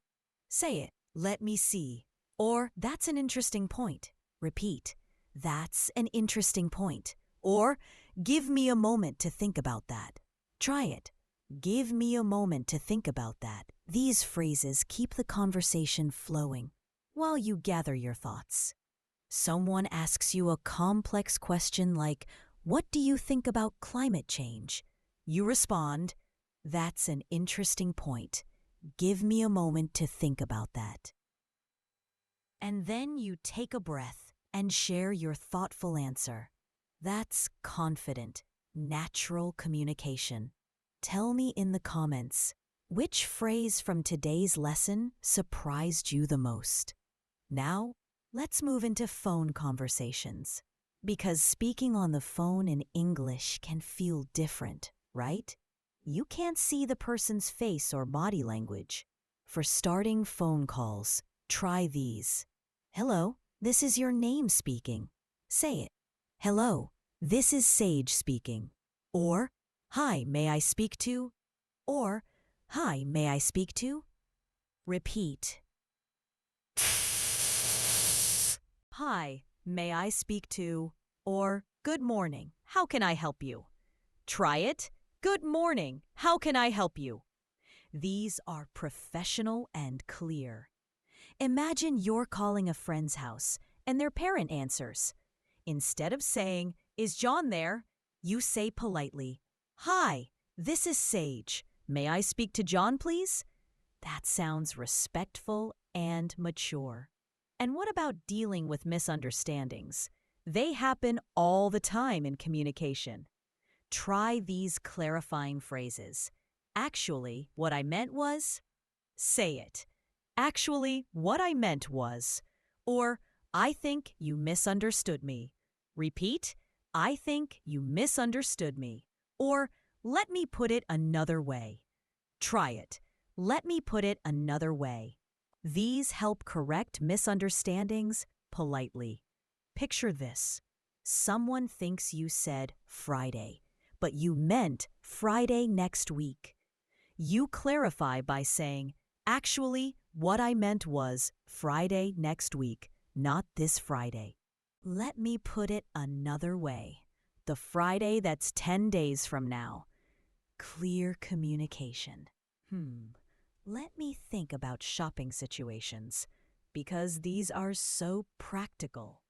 Say it, let me see. Or, that's an interesting point. Repeat, that's an interesting point. Or, give me a moment to think about that. Try it. Give me a moment to think about that. These phrases keep the conversation flowing while you gather your thoughts. Someone asks you a complex question like, what do you think about climate change? You respond, that's an interesting point. Give me a moment to think about that. And then you take a breath and share your thoughtful answer. That's confident, natural communication. Tell me in the comments, which phrase from today's lesson surprised you the most? Now, let's move into phone conversations. Because speaking on the phone in English can feel different, right? You can't see the person's face or body language. For starting phone calls, try these. Hello, this is your name speaking. Say it. Hello, this is Sage speaking. Or, hi, may I speak to? Or, hi, may I speak to? Repeat. Hi, may I speak to? Or, good morning, how can I help you? Try it. Good morning, how can I help you? These are professional and clear. Imagine you're calling a friend's house and their parent answers. Instead of saying, is John there? You say politely, hi, this is Sage. May I speak to John, please? That sounds respectful and mature. And what about dealing with misunderstandings? They happen all the time in communication. Try these clarifying phrases. Actually, what I meant was, say it. Actually, what I meant was, or I think you misunderstood me. Repeat, I think you misunderstood me. Or let me put it another way. Try it. Let me put it another way. These help correct misunderstandings politely. Picture this. Someone thinks you said Friday, but you meant Friday next week. You clarify by saying, actually, what I meant was Friday next week, not this Friday. Let me put it another way. The Friday that's 10 days from now. Clear communication. Let me think about shopping situations, because these are so practical.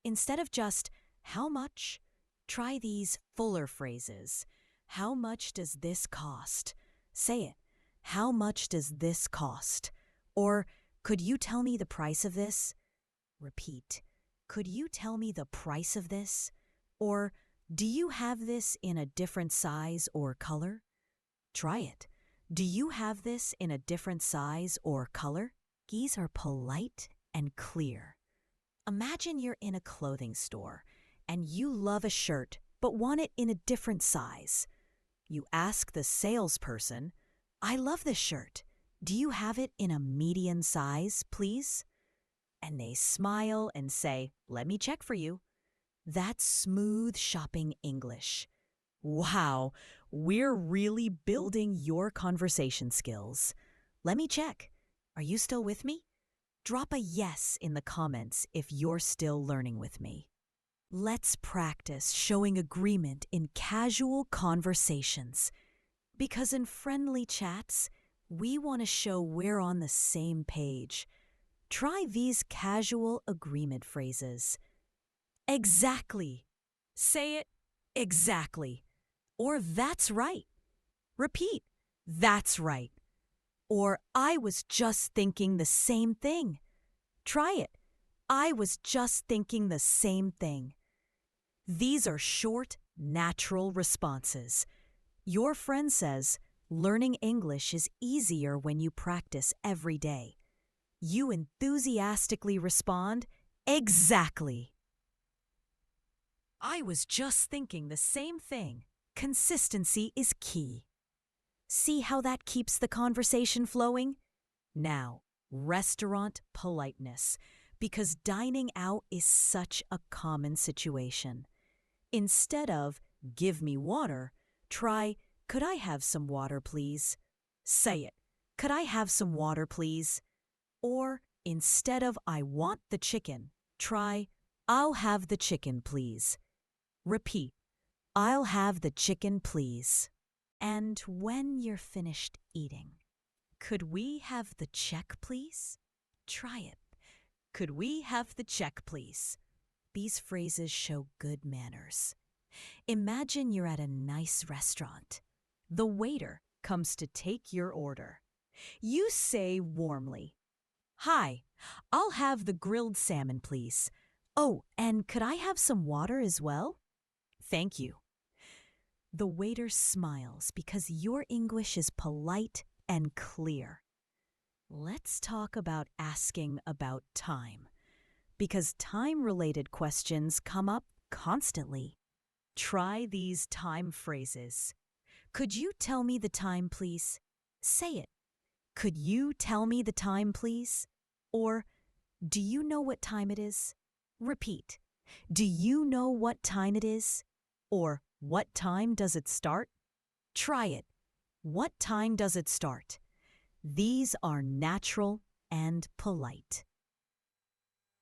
Instead of just, how much? Try these fuller phrases. How much does this cost? Say it. How much does this cost? Or, could you tell me the price of this? Repeat. Could you tell me the price of this? Or, do you have this in a different size or color? Try it. Do you have this in a different size or color? These are polite and clear. Imagine you're in a clothing store and you love a shirt but want it in a different size. You ask the salesperson, I love this shirt. Do you have it in a medium size, please? And they smile and say, let me check for you. That's smooth shopping English. Wow, we're really building your conversation skills. Let me check. Are you still with me? Drop a yes in the comments if you're still learning with me. Let's practice showing agreement in casual conversations. Because in friendly chats, we want to show we're on the same page. Try these casual agreement phrases. Exactly. Say it, exactly. Or that's right. Repeat, that's right. Or I was just thinking the same thing. Try it. I was just thinking the same thing. These are short, natural responses. Your friend says, learning English is easier when you practice every day. You enthusiastically respond, exactly. I was just thinking the same thing. Consistency is key. See how that keeps the conversation flowing? Now, restaurant politeness, because dining out is such a common situation. Instead of, give me water, try, could I have some water, please? Say it, could I have some water, please? Or, instead of, I want the chicken, try, I'll have the chicken, please. Repeat, I'll have the chicken, please. And when you're finished eating, could we have the check, please? Try it. Could we have the check, please? These phrases show good manners. Imagine you're at a nice restaurant. The waiter comes to take your order. You say warmly, hi, I'll have the grilled salmon, please. Oh, and could I have some water as well? Thank you. The waiter smiles because your English is polite and clear. Let's talk about asking about time, because time-related questions come up constantly. Try these time phrases. Could you tell me the time, please? Say it. Could you tell me the time, please? Or, do you know what time it is? Repeat. Do you know what time it is? Or, what time does it start? Try it. What time does it start? These are natural and polite.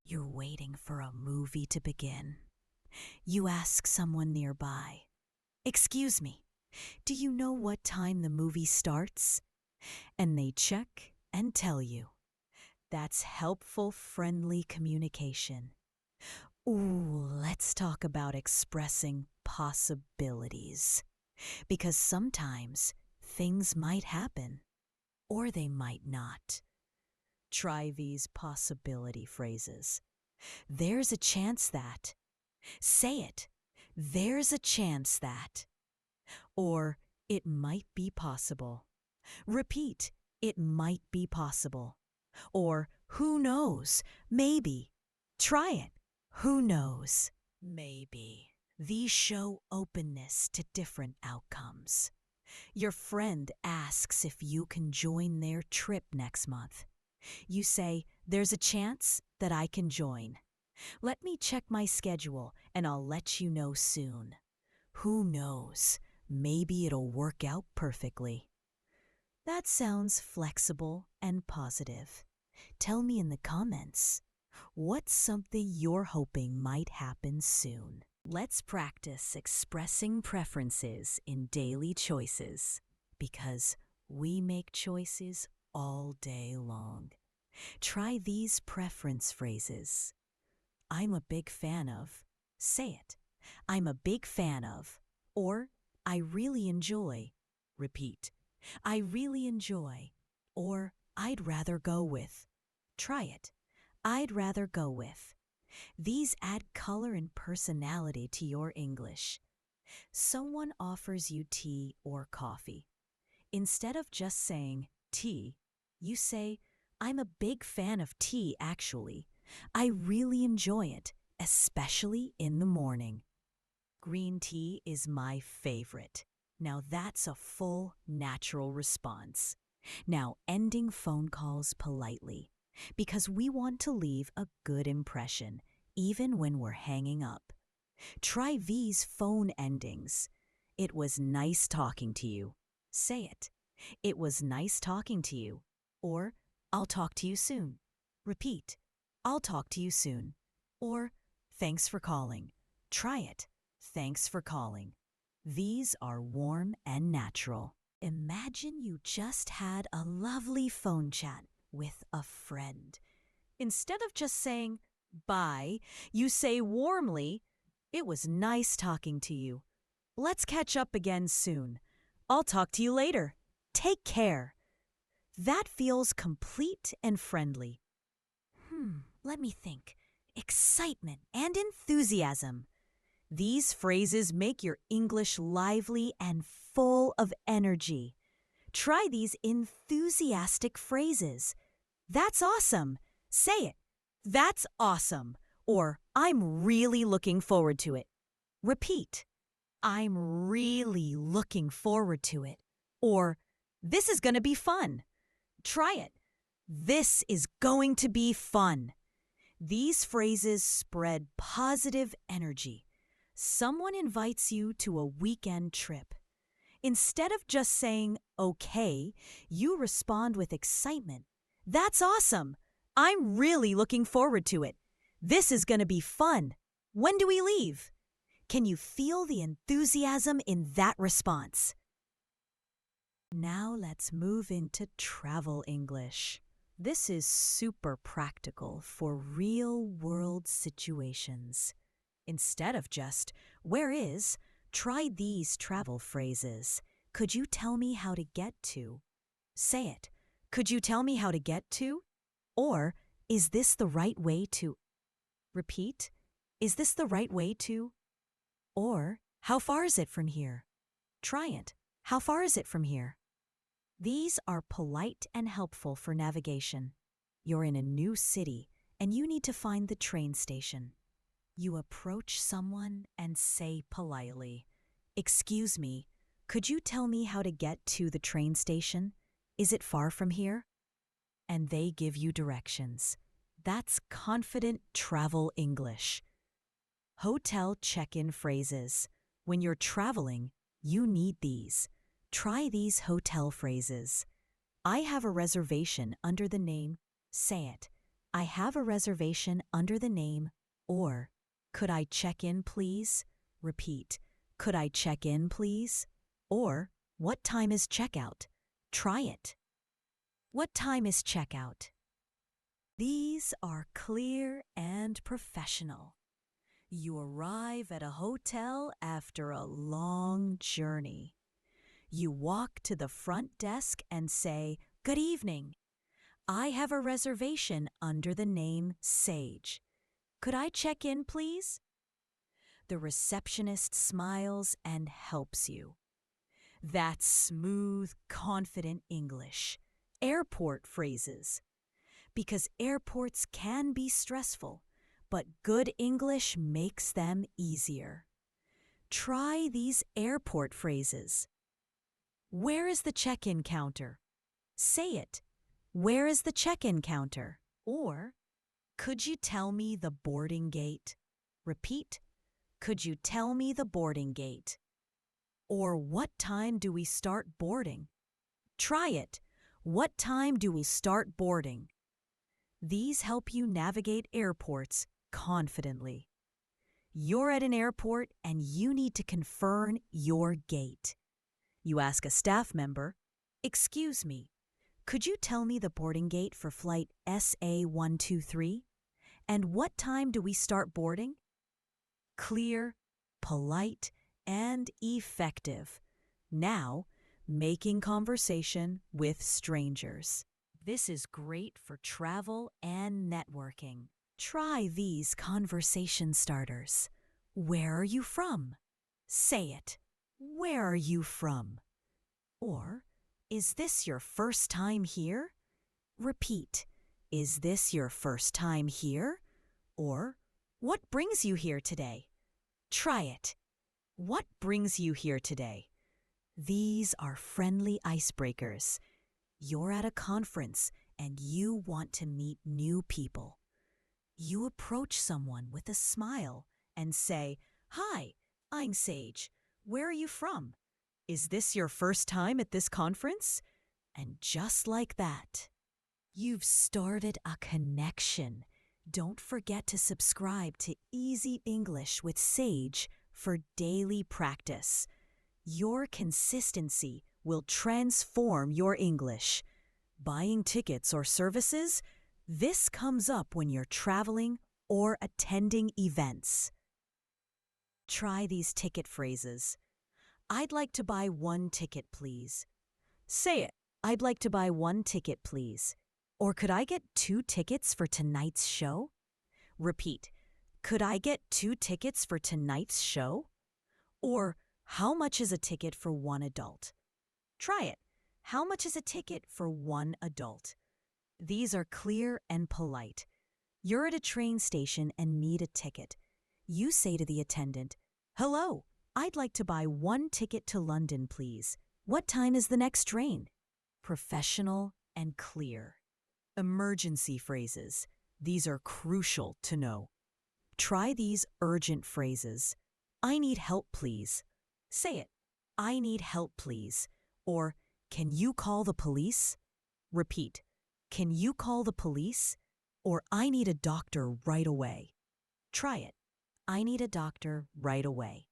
You're waiting for a movie to begin. You ask someone nearby, "Excuse me, do you know what time the movie starts?" And they check and tell you. That's helpful, friendly communication. Ooh, let's talk about expressing possibilities. Because sometimes things might happen, or they might not. Try these possibility phrases. There's a chance that. Say it. There's a chance that. Or, it might be possible. Repeat. It might be possible. Or, who knows? Maybe. Try it. Who knows? Maybe. These show openness to different outcomes. Your friend asks if you can join their trip next month. You say, "There's a chance that I can join. Let me check my schedule and I'll let you know soon." Who knows? Maybe it'll work out perfectly. That sounds flexible and positive. Tell me in the comments, what's something you're hoping might happen soon? Let's practice expressing preferences in daily choices, because we make choices all day long. Try these preference phrases. I'm a big fan of. Say it. I'm a big fan of. Or, I really enjoy. Repeat. I really enjoy. Or, I'd rather go with. Try it. I'd rather go with. These add color and personality to your English. Someone offers you tea or coffee. Instead of just saying tea, you say, "I'm a big fan of tea, actually. I really enjoy it, especially in the morning. Green tea is my favorite." Now that's a full, natural response. Now ending phone calls politely, because we want to leave a good impression, even when we're hanging up. Try these phone endings. It was nice talking to you. Say it. It was nice talking to you. Or, I'll talk to you soon. Repeat. I'll talk to you soon. Or, thanks for calling. Try it. Thanks for calling. These are warm and natural. Imagine you just had a lovely phone chat with a friend. Instead of just saying, "Bye," you say warmly, "It was nice talking to you. Let's catch up again soon. I'll talk to you later. Take care." That feels complete and friendly. Let me think. Excitement and enthusiasm. These phrases make your English lively and full of energy. Try these enthusiastic phrases. That's awesome. Say it. That's awesome. Or, I'm really looking forward to it. Repeat. I'm really looking forward to it. Or, this is going to be fun. Try it. This is going to be fun. These phrases spread positive energy. Someone invites you to a weekend trip. Instead of just saying, "Okay," you respond with excitement. "That's awesome. I'm really looking forward to it. This is going to be fun. When do we leave?" Can you feel the enthusiasm in that response? Now let's move into travel English. This is super practical for real-world situations. Instead of just, "Where is?" try these travel phrases. Could you tell me how to get to? Say it. Could you tell me how to get to? Or, Is this the right way to? Repeat. Is this the right way to? Or, how far is it from here? Try it. How far is it from here? These are polite and helpful for navigation. You're in a new city and you need to find the train station. You approach someone and say politely, "Excuse me, could you tell me how to get to the train station? Is it far from here?" And they give you directions. That's confident travel English. Hotel check-in phrases. When you're traveling, you need these. Try these hotel phrases. I have a reservation under the name. Say it. I have a reservation under the name. Or, could I check in, please? Repeat. Could I check in, please? Or, what time is checkout? Try it. What time is checkout? These are clear and professional. You arrive at a hotel after a long journey. You walk to the front desk and say, "Good evening. I have a reservation under the name Sage. Could I check in, please?" The receptionist smiles and helps you. That's smooth, confident English. Airport phrases. Because airports can be stressful, but good English makes them easier. Try these airport phrases. Where is the check-in counter? Say it. Where is the check-in counter? Or, could you tell me the boarding gate? Repeat. Could you tell me the boarding gate? Or, what time do we start boarding? Try it. What time do we start boarding? These help you navigate airports confidently. You're at an airport and you need to confirm your gate. You ask a staff member, "Excuse me, could you tell me the boarding gate for flight SA123? And what time do we start boarding?" Clear, polite, and effective. Now, making conversation with strangers. This is great for travel and networking. Try these conversation starters. Where are you from? Say it. Where are you from? Or, is this your first time here? Repeat. Is this your first time here? Or, what brings you here today? Try it. What brings you here today? These are friendly icebreakers. You're at a conference and you want to meet new people. You approach someone with a smile and say, "Hi, I'm Sage. Where are you from? Is this your first time at this conference?" And just like that, you've started a connection. Don't forget to subscribe to Easy English with Sage for daily practice. Your consistency will transform your English. Buying tickets or services? This comes up when you're traveling or attending events. Try these ticket phrases. I'd like to buy one ticket, please. Say it. I'd like to buy one ticket, please. Or could I get 2 tickets for tonight's show? Repeat. Could I get 2 tickets for tonight's show? Or, how much is a ticket for one adult? Try it. How much is a ticket for one adult? These are clear and polite. You're at a train station and need a ticket. You say to the attendant, "Hello, I'd like to buy one ticket to London, please. What time is the next train?" Professional and clear. Emergency phrases. These are crucial to know. Try these urgent phrases. I need help, please. Say it. I need help, please. Or, can you call the police? Repeat. Can you call the police? Or, I need a doctor right away. Try it. I need a doctor right away.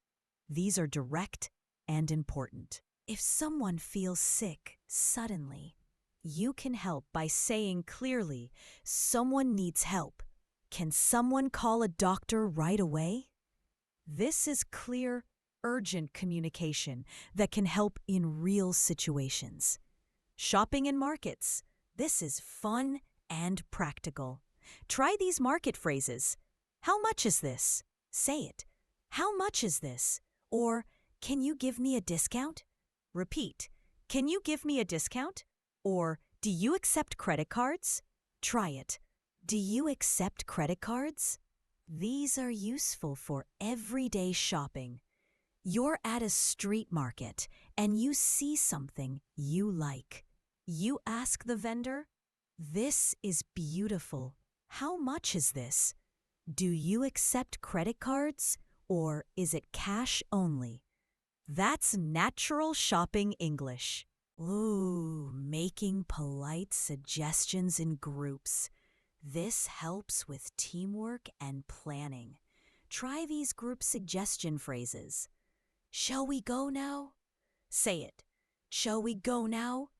These are direct and important. If someone feels sick suddenly, you can help by saying clearly, "Someone needs help. Can someone call a doctor right away?" This is clear, urgent communication that can help in real situations. Shopping in markets. This is fun and practical. Try these market phrases. How much is this? Say it. How much is this? Or, can you give me a discount? Repeat. Can you give me a discount? Or, do you accept credit cards? Try it. Do you accept credit cards? These are useful for everyday shopping. You're at a street market and you see something you like. You ask the vendor, "This is beautiful. How much is this? Do you accept credit cards or is it cash only?" That's natural shopping English. Ooh, making polite suggestions in groups. This helps with teamwork and planning. Try these group suggestion phrases. Shall we go now? Say it. Shall we go now?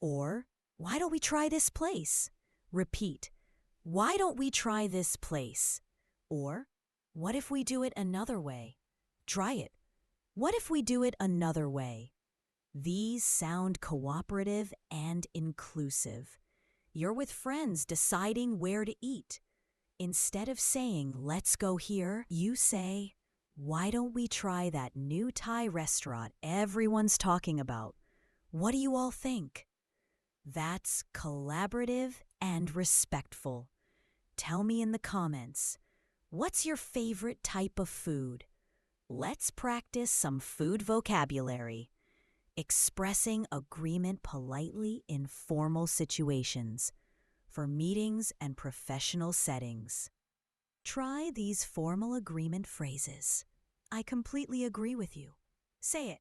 Or, why don't we try this place? Repeat. Why don't we try this place? Or, what if we do it another way? Try it. What if we do it another way? These sound cooperative and inclusive. You're with friends deciding where to eat. Instead of saying, "Let's go here," you say, "Why don't we try that new Thai restaurant everyone's talking about? What do you all think?" That's collaborative and respectful. Tell me in the comments, what's your favorite type of food? Let's practice some food vocabulary. Expressing agreement politely in formal situations, for meetings and professional settings. Try these formal agreement phrases. I completely agree with you. Say it.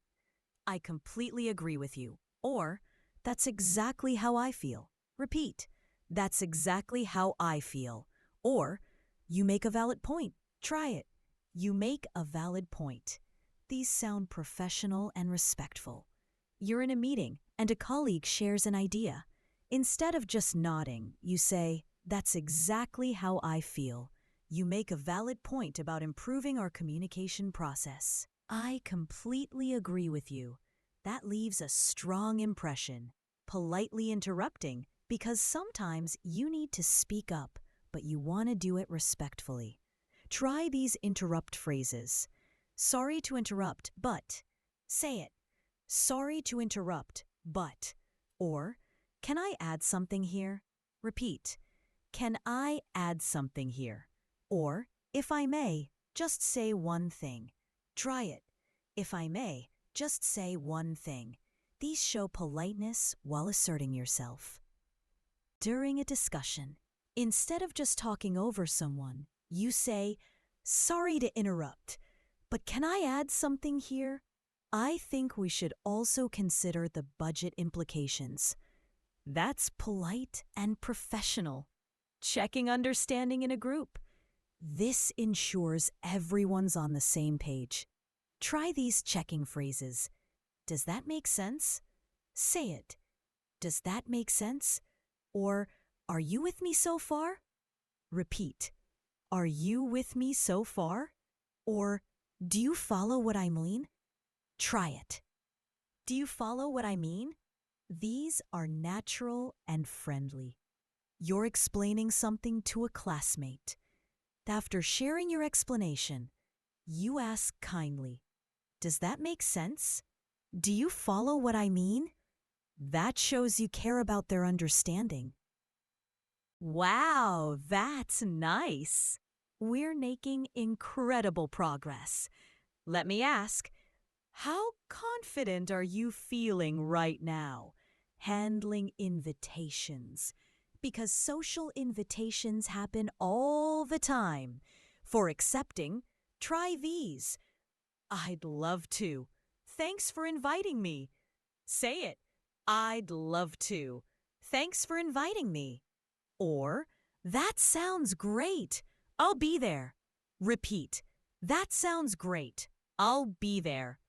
I completely agree with you. Or, that's exactly how I feel. Repeat. That's exactly how I feel. Or, you make a valid point. Try it. You make a valid point. These sound professional and respectful. You're in a meeting and a colleague shares an idea. Instead of just nodding, you say, "That's exactly how I feel." You make a valid point about improving our communication process. I completely agree with you. That leaves a strong impression. Politely interrupting, because sometimes you need to speak up, but you want to do it respectfully. Try these interrupt phrases. Sorry to interrupt, but. Say it. Sorry to interrupt, but. Or, can I add something here? Repeat. Can I add something here? Or, if I may, just say one thing. Try it. If I may, just say one thing. These show politeness while asserting yourself. During a discussion, instead of just talking over someone, you say, "Sorry to interrupt, but can I add something here? I think we should also consider the budget implications." That's polite and professional. Checking understanding in a group. This ensures everyone's on the same page. Try these checking phrases. Does that make sense? Say it. Does that make sense? Or, are you with me so far? Repeat. Are you with me so far? Or, do you follow what I mean? Try it. Do you follow what I mean? These are natural and friendly. You're explaining something to a classmate. After sharing your explanation, you ask kindly, "Does that make sense? Do you follow what I mean?" That shows you care about their understanding. Wow, that's nice. We're making incredible progress. Let me ask, how confident are you feeling right now handling invitations? Because social invitations happen all the time. For accepting, try these. "I'd love to. Thanks for inviting me." Say it. "I'd love to. Thanks for inviting me." Or, "That sounds great. I'll be there." Repeat. "That sounds great. I'll be there."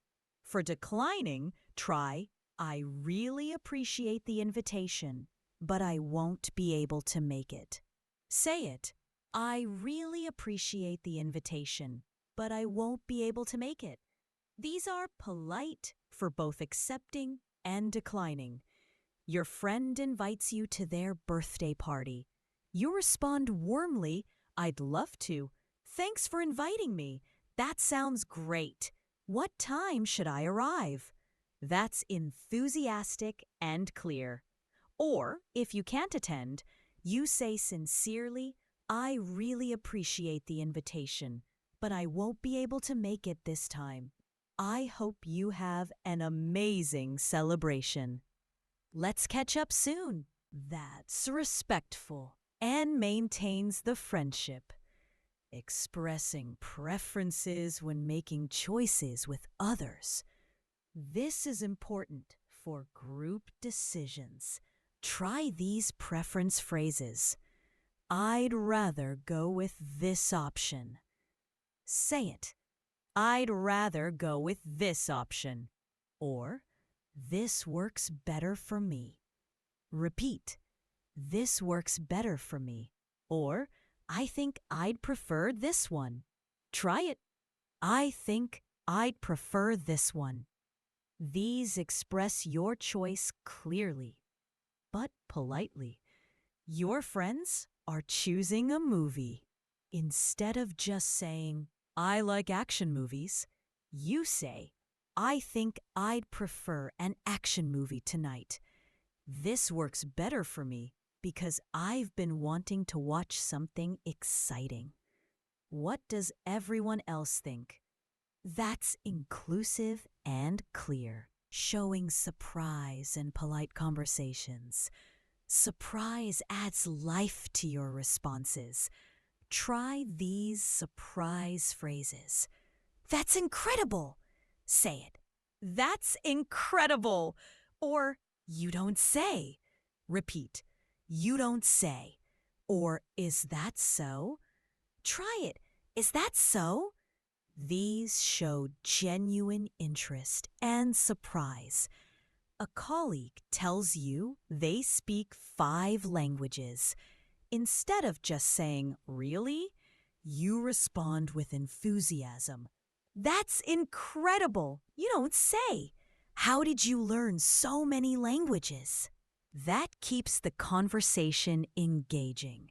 For declining, try, "I really appreciate the invitation, but I won't be able to make it." Say it. "I really appreciate the invitation, but I won't be able to make it." These are polite for both accepting and declining. Your friend invites you to their birthday party. You respond warmly, I'd love to. Thanks for inviting me. That sounds great. What time should I arrive? That's enthusiastic and clear. Or, if you can't attend, you say sincerely, I really appreciate the invitation, but I won't be able to make it this time. I hope you have an amazing celebration. Let's catch up soon. That's respectful and maintains the friendship. Expressing preferences when making choices with others. This is important for group decisions. Try these preference phrases. I'd rather go with this option. Say it. I'd rather go with this option. Or, this works better for me. Repeat. This works better for me. Or, I think I'd prefer this one. Try it. I think I'd prefer this one. These express your choice clearly, but politely. Your friends are choosing a movie. Instead of just saying, I like action movies, you say, I think I'd prefer an action movie tonight. This works better for me because I've been wanting to watch something exciting. What does everyone else think? That's inclusive and clear, showing surprise in polite conversations. Surprise adds life to your responses. Try these surprise phrases. That's incredible. Say it. That's incredible. Or, you don't say. Repeat. You don't say. Or, is that so? Try it. Is that so? These show genuine interest and surprise. A colleague tells you they speak 5 languages. Instead of just saying, really? You respond with enthusiasm. That's incredible! You don't say. How did you learn so many languages? That keeps the conversation engaging.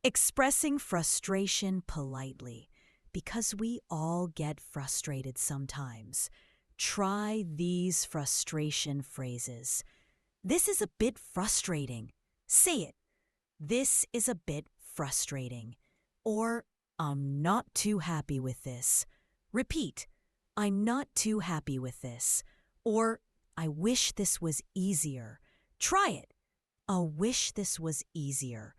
Expressing frustration politely, because we all get frustrated sometimes. Try these frustration phrases. This is a bit frustrating. Say it. This is a bit frustrating. Or, I'm not too happy with this. Repeat. I'm not too happy with this. Or, I wish this was easier. Try it. I wish this was easier.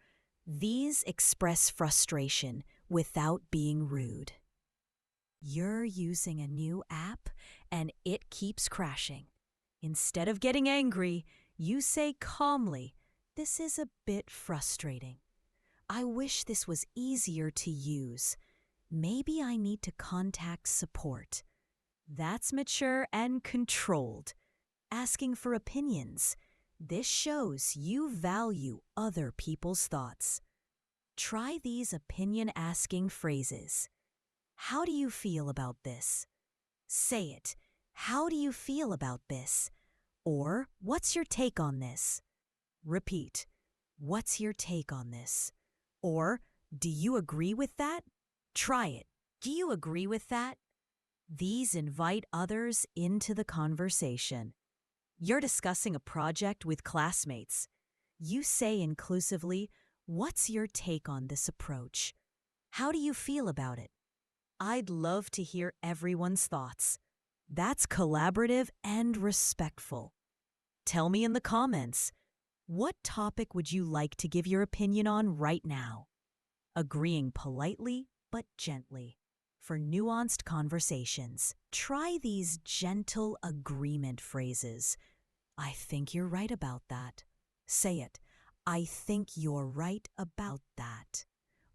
These express frustration without being rude. You're using a new app and it keeps crashing. Instead of getting angry, you say calmly, this is a bit frustrating. I wish this was easier to use. Maybe I need to contact support. That's mature and controlled. Asking for opinions. This shows you value other people's thoughts. Try these opinion-asking phrases. How do you feel about this? Say it. How do you feel about this? Or, what's your take on this? Repeat. What's your take on this? Or, do you agree with that? Try it. Do you agree with that? These invite others into the conversation. You're discussing a project with classmates. You say inclusively, what's your take on this approach? How do you feel about it? I'd love to hear everyone's thoughts. That's collaborative and respectful. Tell me in the comments, what topic would you like to give your opinion on right now? Agreeing politely but gently. For nuanced conversations, try these gentle agreement phrases. I think you're right about that. Say it. I think you're right about that.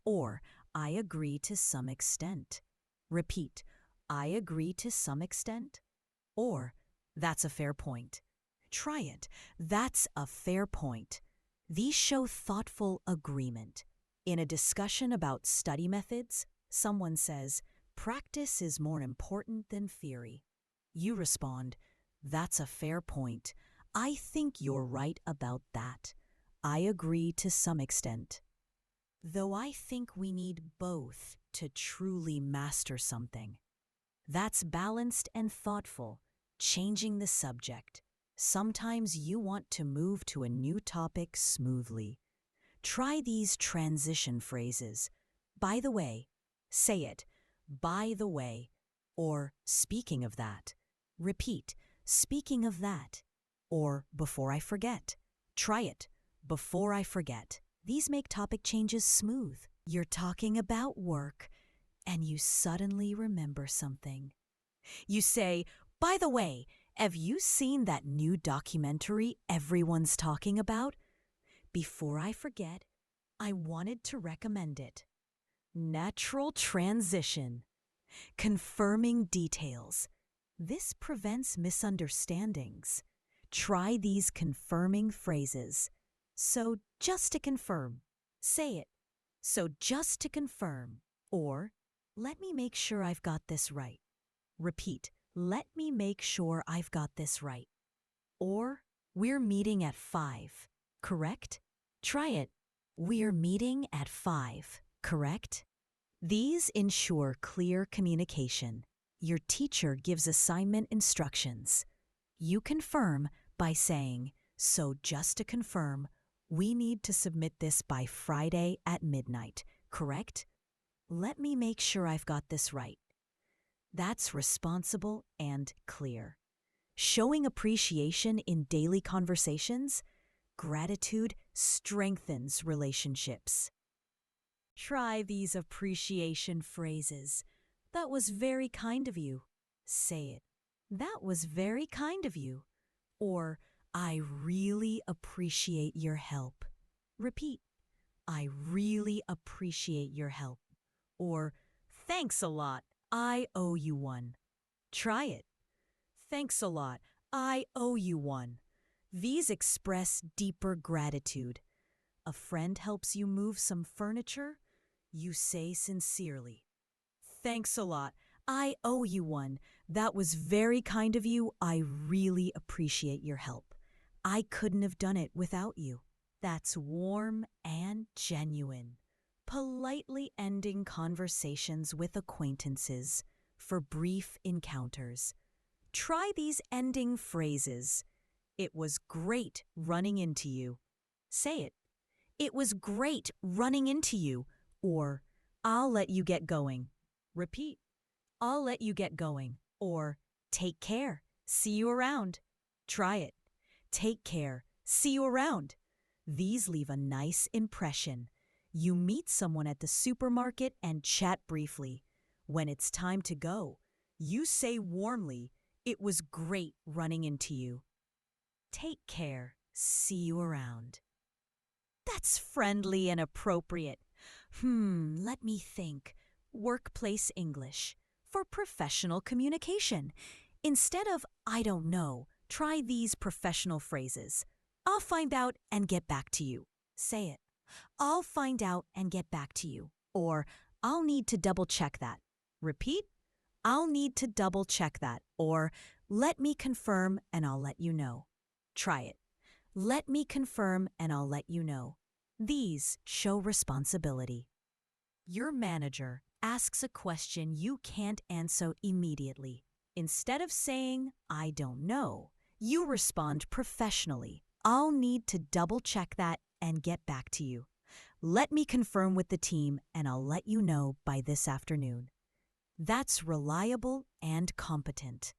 Or, I agree to some extent. Repeat. I agree to some extent. Or, that's a fair point. Try it. That's a fair point. These show thoughtful agreement. In a discussion about study methods, someone says, practice is more important than theory. You respond, that's a fair point. I think you're right about that. I agree to some extent. though I think we need both to truly master something. That's balanced and thoughtful, changing the subject. Sometimes you want to move to a new topic smoothly. Try these transition phrases. By the way, say it, by the way, or speaking of that. Repeat, speaking of that, or before I forget. Try it, before I forget. These make topic changes smooth. You're talking about work, and you suddenly remember something. You say, by the way, have you seen that new documentary everyone's talking about? Before I forget, I wanted to recommend it. Natural transition. Confirming details. This prevents misunderstandings. Try these confirming phrases. So, just to confirm. Say it. So, just to confirm. Or, let me make sure I've got this right. Repeat. Let me make sure I've got this right. Or, we're meeting at 5, correct? Try it. We're meeting at 5, correct? These ensure clear communication. Your teacher gives assignment instructions. You confirm by saying, so just to confirm, we need to submit this by Friday at midnight, correct? Let me make sure I've got this right. That's responsible and clear. Showing appreciation in daily conversations, gratitude strengthens relationships. Try these appreciation phrases. That was very kind of you. Say it. That was very kind of you. Or, I really appreciate your help. Repeat. I really appreciate your help. Or, thanks a lot. I owe you one. Try it. Thanks a lot. I owe you one. These express deeper gratitude. A friend helps you move some furniture? You say sincerely, thanks a lot. I owe you one. That was very kind of you. I really appreciate your help. I couldn't have done it without you. That's warm and genuine. Politely ending conversations with acquaintances for brief encounters. Try these ending phrases. It was great running into you. Say it. It was great running into you. Or, I'll let you get going. Repeat. I'll let you get going. Or, take care. See you around. Try it. Take care. See you around. These leave a nice impression. You meet someone at the supermarket and chat briefly. When it's time to go, you say warmly, it was great running into you. Take care. See you around. That's friendly and appropriate. Let me think. Workplace English. For professional communication. Instead of, I don't know, try these professional phrases. I'll find out and get back to you. Say it. I'll find out and get back to you. Or, I'll need to double check that. Repeat. I'll need to double check that. Or, let me confirm and I'll let you know. Try it. Let me confirm and I'll let you know. These show responsibility. Your manager asks a question you can't answer immediately. Instead of saying, I don't know, you respond professionally. I'll need to double check that and get back to you. Let me confirm with the team and I'll let you know by this afternoon. That's reliable and competent.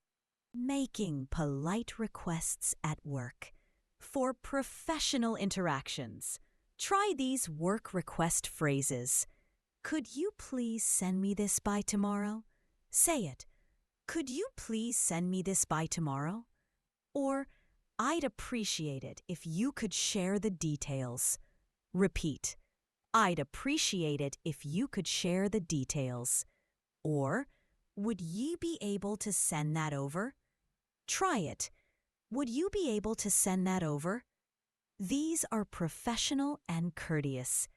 Making polite requests at work. For professional interactions, try these work request phrases. Could you please send me this by tomorrow? Say it. Could you please send me this by tomorrow? Or, I'd appreciate it if you could share the details. Repeat. I'd appreciate it if you could share the details. Or, would ye be able to send that over? Try it. Would you be able to send that over? These are professional and courteous.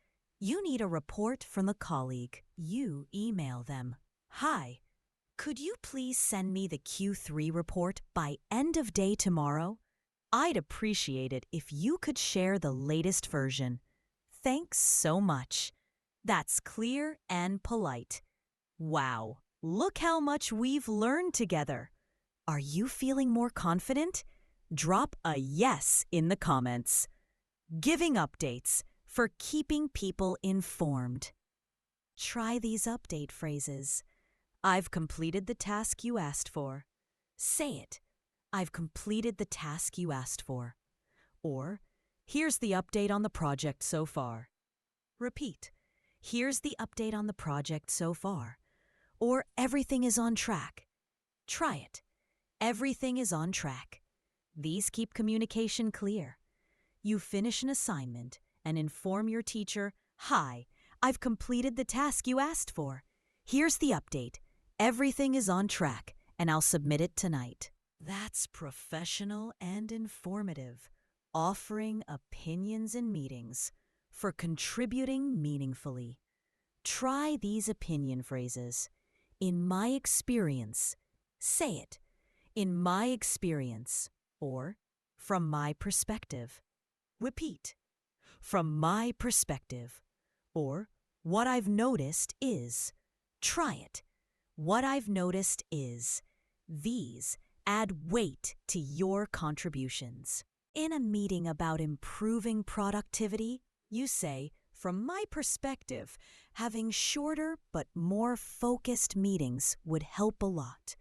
You need a report from a colleague. You email them. Hi, could you please send me the Q3 report by end of day tomorrow? I'd appreciate it if you could share the latest version. Thanks so much. That's clear and polite. Wow, look how much we've learned together. Are you feeling more confident? Drop a yes in the comments. Giving updates for keeping people informed. Try these update phrases. I've completed the task you asked for. Say it. I've completed the task you asked for. Or, here's the update on the project so far. Repeat. Here's the update on the project so far. Or, everything is on track. Try it. Everything is on track. These keep communication clear. You finish an assignment and inform your teacher, "Hi, I've completed the task you asked for. Here's the update. Everything is on track, and I'll submit it tonight." That's professional and informative, offering opinions in meetings for contributing meaningfully. Try these opinion phrases. In my experience. Say it. In my experience. Or, from my perspective. Repeat. From my perspective. Or, what I've noticed is. Try it. What I've noticed is. These add weight to your contributions. In a meeting about improving productivity, you say, from my perspective, having shorter but more focused meetings would help a lot.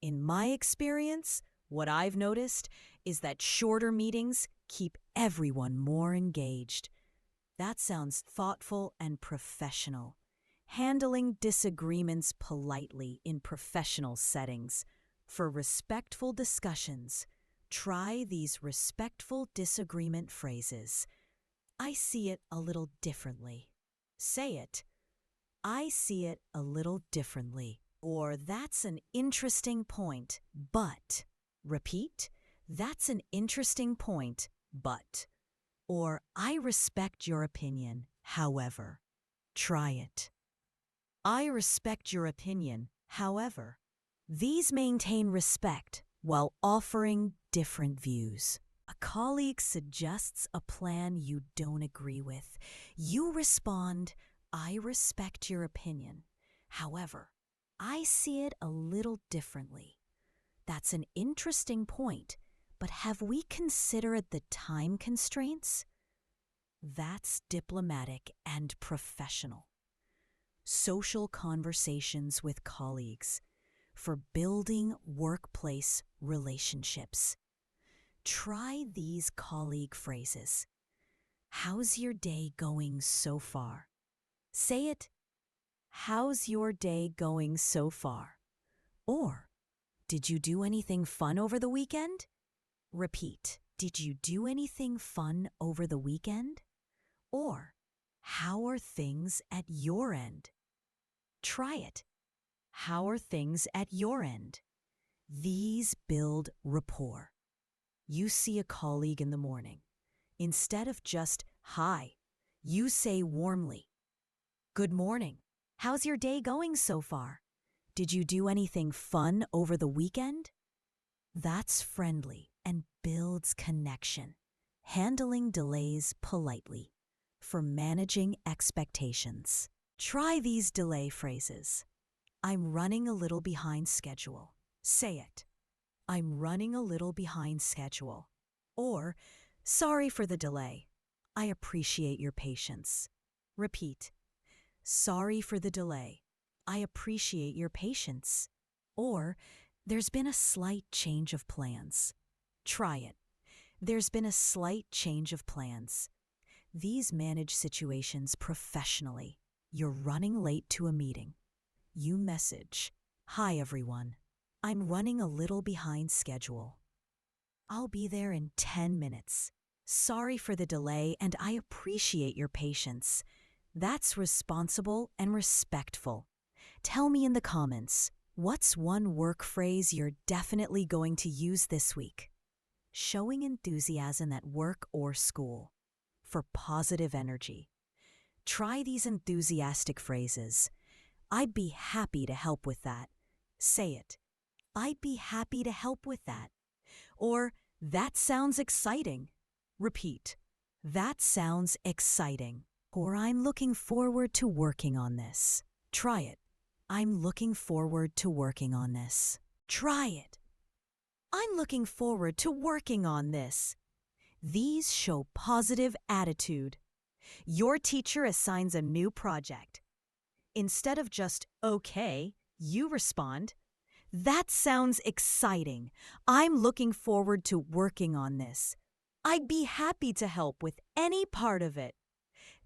In my experience, what I've noticed is that shorter meetings keep everyone more engaged. That sounds thoughtful and professional. Handling disagreements politely in professional settings. For respectful discussions, try these respectful disagreement phrases. I see it a little differently. Say it. I see it a little differently. Or, that's an interesting point, but. Repeat. That's an interesting point, but. Or, I respect your opinion, however. Try it. I respect your opinion, however. These maintain respect while offering different views. A colleague suggests a plan you don't agree with. You respond, I respect your opinion. However, I see it a little differently. That's an interesting point, but have we considered the time constraints? That's diplomatic and professional. Social conversations with colleagues for building workplace relationships. Try these colleague phrases. How's your day going so far? Say it. How's your day going so far? Or, did you do anything fun over the weekend? Repeat. Did you do anything fun over the weekend? Or, how are things at your end? Try it. How are things at your end? These build rapport. You see a colleague in the morning. Instead of just, hi, you say warmly, good morning. How's your day going so far? Did you do anything fun over the weekend? That's friendly and builds connection. Handling delays politely. For managing expectations. Try these delay phrases. I'm running a little behind schedule. Say it. I'm running a little behind schedule. Or, sorry for the delay. I appreciate your patience. Repeat. Sorry for the delay. I appreciate your patience. Or, there's been a slight change of plans. Try it. There's been a slight change of plans. These manage situations professionally. You're running late to a meeting. You message, hi everyone. I'm running a little behind schedule. I'll be there in 10 minutes. Sorry for the delay and I appreciate your patience. That's responsible and respectful. Tell me in the comments, what's one work phrase you're definitely going to use this week? Showing enthusiasm at work or school. For positive energy. Try these enthusiastic phrases. I'd be happy to help with that. Say it. I'd be happy to help with that. Or, that sounds exciting. Repeat. That sounds exciting. Or I'm looking forward to working on this. Try it. I'm looking forward to working on this. Try it. I'm looking forward to working on this. These show positive attitude. Your teacher assigns a new project. Instead of just, okay, you respond, that sounds exciting. I'm looking forward to working on this. I'd be happy to help with any part of it.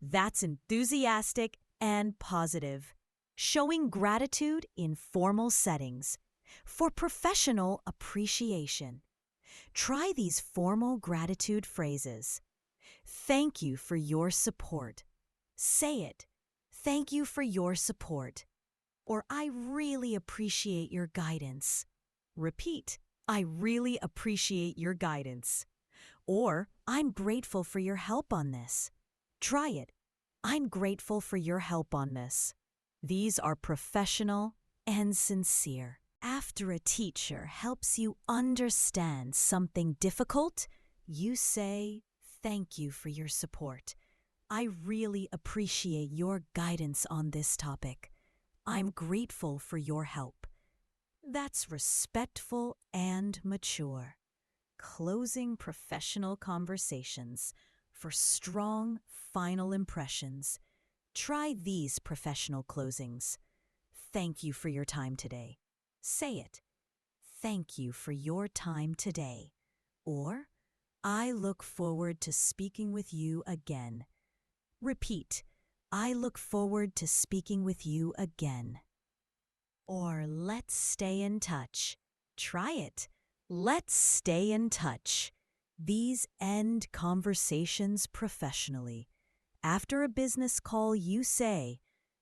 That's enthusiastic and positive, showing gratitude in formal settings for professional appreciation. Try these formal gratitude phrases. Thank you for your support. Say it. Thank you for your support. Or I really appreciate your guidance. Repeat. I really appreciate your guidance. Or I'm grateful for your help on this. Try it. I'm grateful for your help on this. These are professional and sincere. After a teacher helps you understand something difficult, you say, thank you for your support. I really appreciate your guidance on this topic. I'm grateful for your help. That's respectful and mature. Closing professional conversations for strong final impressions. Try these professional closings. Thank you for your time today. Say it. Thank you for your time today. Or, I look forward to speaking with you again. Repeat. I look forward to speaking with you again. Or, let's stay in touch. Try it. Let's stay in touch. These end conversations professionally. After a business call, you say,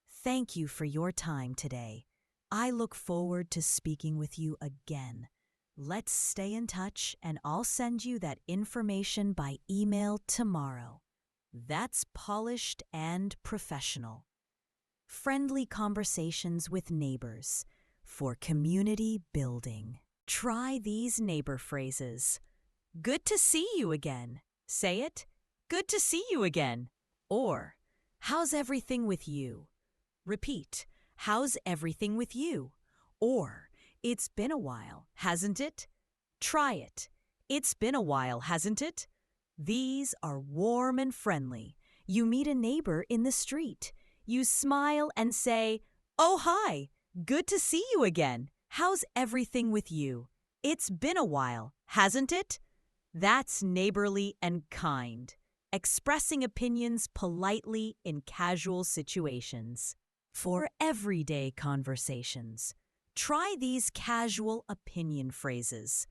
thank you for your time today. I look forward to speaking with you again. Let's stay in touch and I'll send you that information by email tomorrow. That's polished and professional. Friendly conversations with neighbors for community building. Try these neighbor phrases. Good to see you again. Say it. Good to see you again. Or, how's everything with you? Repeat. How's everything with you? Or, it's been a while, hasn't it? Try it. It's been a while, hasn't it? These are warm and friendly. You meet a neighbor in the street. You smile and say, oh, hi. Good to see you again. How's everything with you? It's been a while, hasn't it? That's neighborly and kind, expressing opinions politely in casual situations. For everyday conversations, try these casual opinion phrases.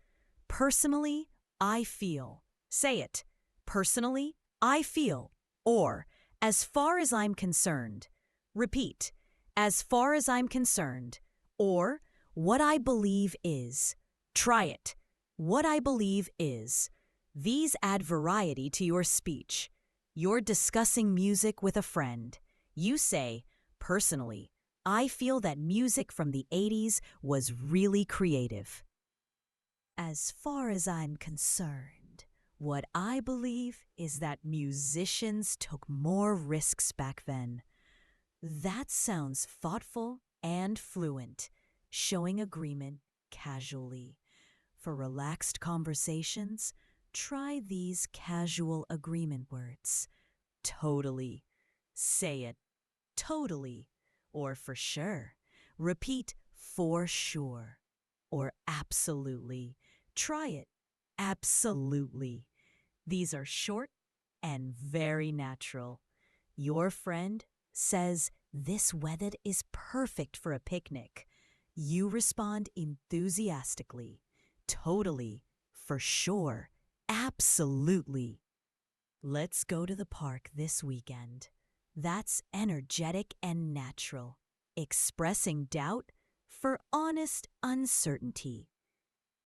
Personally, I feel. Say it. Personally, I feel. Or, as far as I'm concerned. Repeat. As far as I'm concerned. Or, what I believe is. Try it. What I believe is. These add variety to your speech. You're discussing music with a friend. You say, personally, I feel that music from the 80s was really creative. As far as I'm concerned, what I believe is that musicians took more risks back then. That sounds thoughtful and fluent, showing agreement casually. For relaxed conversations, try these casual agreement words. Totally. Say it. Totally. Or for sure. Repeat for sure. Or absolutely. Try it. Absolutely. These are short and very natural. Your friend says this weather is perfect for a picnic. You respond enthusiastically. Totally. For sure. Absolutely. Let's go to the park this weekend. That's energetic and natural. Expressing doubt for honest uncertainty.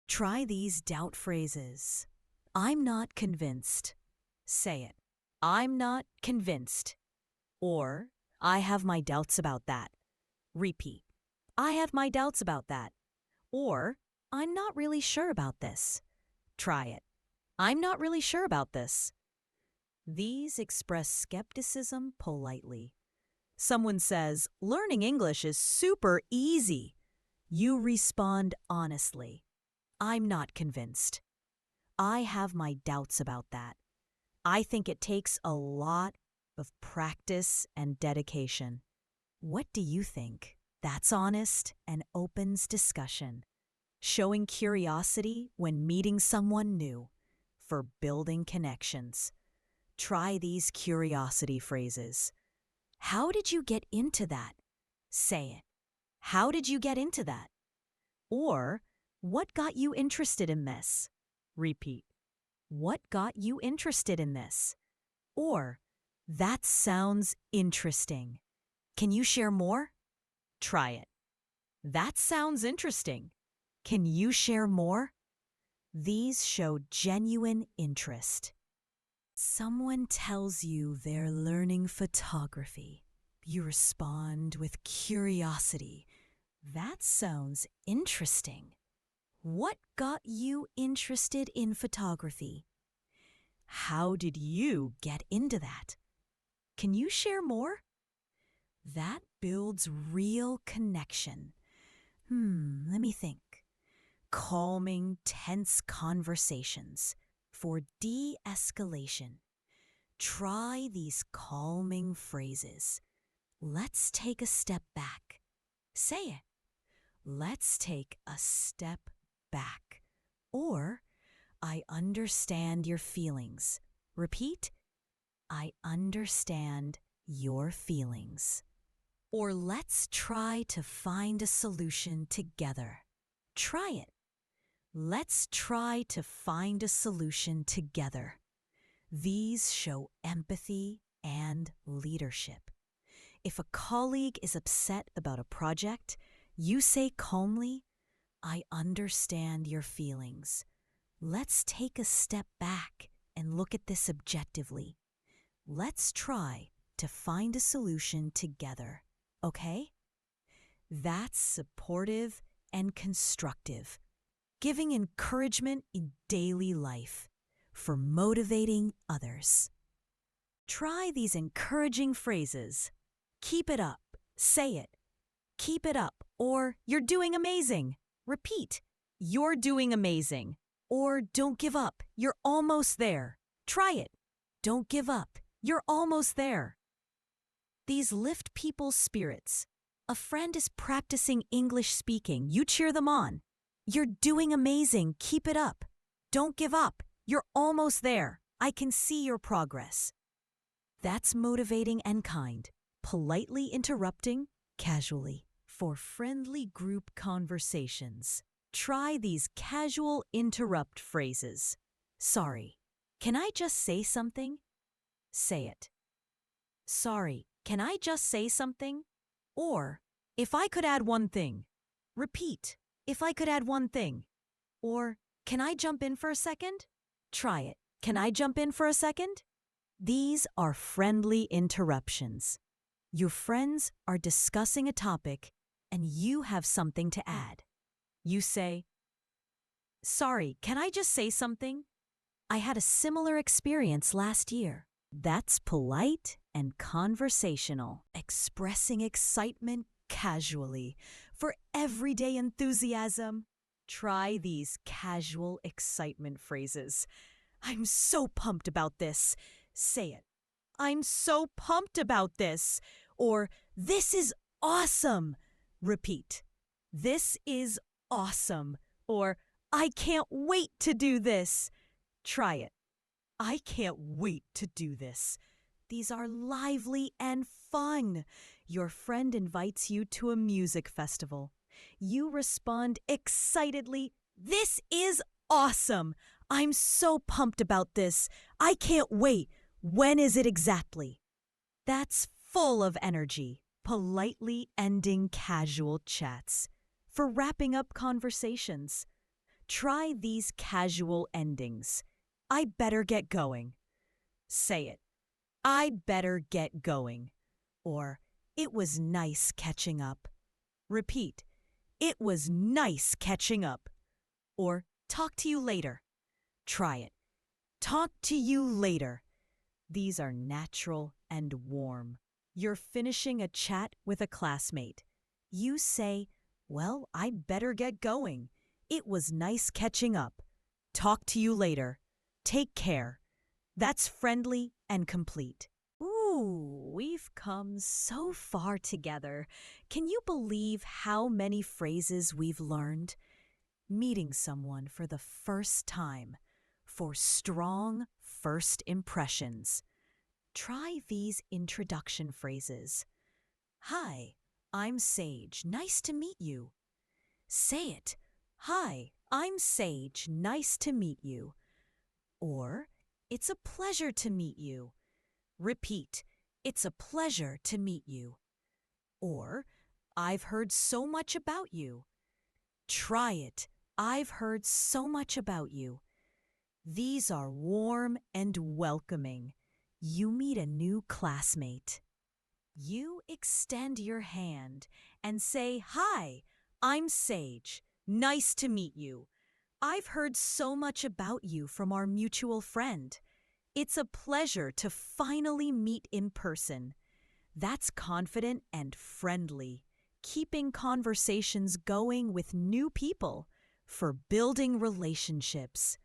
Try these doubt phrases. I'm not convinced. Say it. I'm not convinced. Or, I have my doubts about that. Repeat. I have my doubts about that. Or, I'm not really sure about this. Try it. I'm not really sure about this. These express skepticism politely. Someone says, learning English is super easy. You respond honestly, I'm not convinced. I have my doubts about that. I think it takes a lot of practice and dedication. What do you think? That's honest and opens discussion. Showing curiosity when meeting someone new for building connections. Try these curiosity phrases. How did you get into that? Say it. How did you get into that? Or, what got you interested in this? Repeat. What got you interested in this? Or, that sounds interesting. Can you share more? Try it. That sounds interesting. Can you share more? These show genuine interest. Someone tells you they're learning photography. You respond with curiosity. That sounds interesting. What got you interested in photography? How did you get into that? Can you share more? That builds real connection. Let me think. Calming, tense conversations for de-escalation. Try these calming phrases. Let's take a step back. Say it. Let's take a step back. Or, I understand your feelings. Repeat. I understand your feelings. Or let's try to find a solution together. Try it. Let's try to find a solution together. These show empathy and leadership. If a colleague is upset about a project, you say calmly, I understand your feelings. Let's take a step back and look at this objectively. Let's try to find a solution together, okay? That's supportive and constructive, giving encouragement in daily life for motivating others. Try these encouraging phrases. Keep it up. Say it. Keep it up. Or, you're doing amazing. Repeat. You're doing amazing. Or, don't give up. You're almost there. Try it. Don't give up. You're almost there. These lift people's spirits. A friend is practicing English speaking. You cheer them on. You're doing amazing. Keep it up. Don't give up. You're almost there. I can see your progress. That's motivating and kind. Politely interrupting, casually. For friendly group conversations, try these casual interrupt phrases. Sorry, can I just say something? Say it. Sorry, can I just say something? Or, if I could add one thing. Repeat, if I could add one thing. Or, can I jump in for a second? Try it. Can I jump in for a second? These are friendly interruptions. Your friends are discussing a topic and you have something to add. You say, sorry, can I just say something? I had a similar experience last year. That's polite and conversational, expressing excitement casually for everyday enthusiasm. Try these casual excitement phrases. I'm so pumped about this. Say it. I'm so pumped about this. Or, this is awesome. Repeat. This is awesome. Or, I can't wait to do this. Try it. I can't wait to do this. These are lively and fun. Your friend invites you to a music festival. You respond excitedly, this is awesome. I'm so pumped about this. I can't wait. When is it exactly? That's full of energy, politely ending casual chats. For wrapping up conversations, try these casual endings. I better get going. Say it. I better get going. Or, it was nice catching up. Repeat. It was nice catching up. Or, talk to you later. Try it. Talk to you later. These are natural and warm. You're finishing a chat with a classmate. You say, "Well, I better get going. It was nice catching up. Talk to you later. Take care." That's friendly and complete. Ooh, we've come so far together. Can you believe how many phrases we've learned? Meeting someone for the first time, for strong first impressions. Try these introduction phrases. Hi, I'm Sage. Nice to meet you. Say it. Hi, I'm Sage. Nice to meet you. Or, it's a pleasure to meet you. Repeat. It's a pleasure to meet you. Or, I've heard so much about you. Try it. I've heard so much about you. These are warm and welcoming. You meet a new classmate. You extend your hand and say, "Hi, I'm Sage. Nice to meet you. I've heard so much about you from our mutual friend. It's a pleasure to finally meet in person." That's confident and friendly, keeping conversations going with new people for building relationships.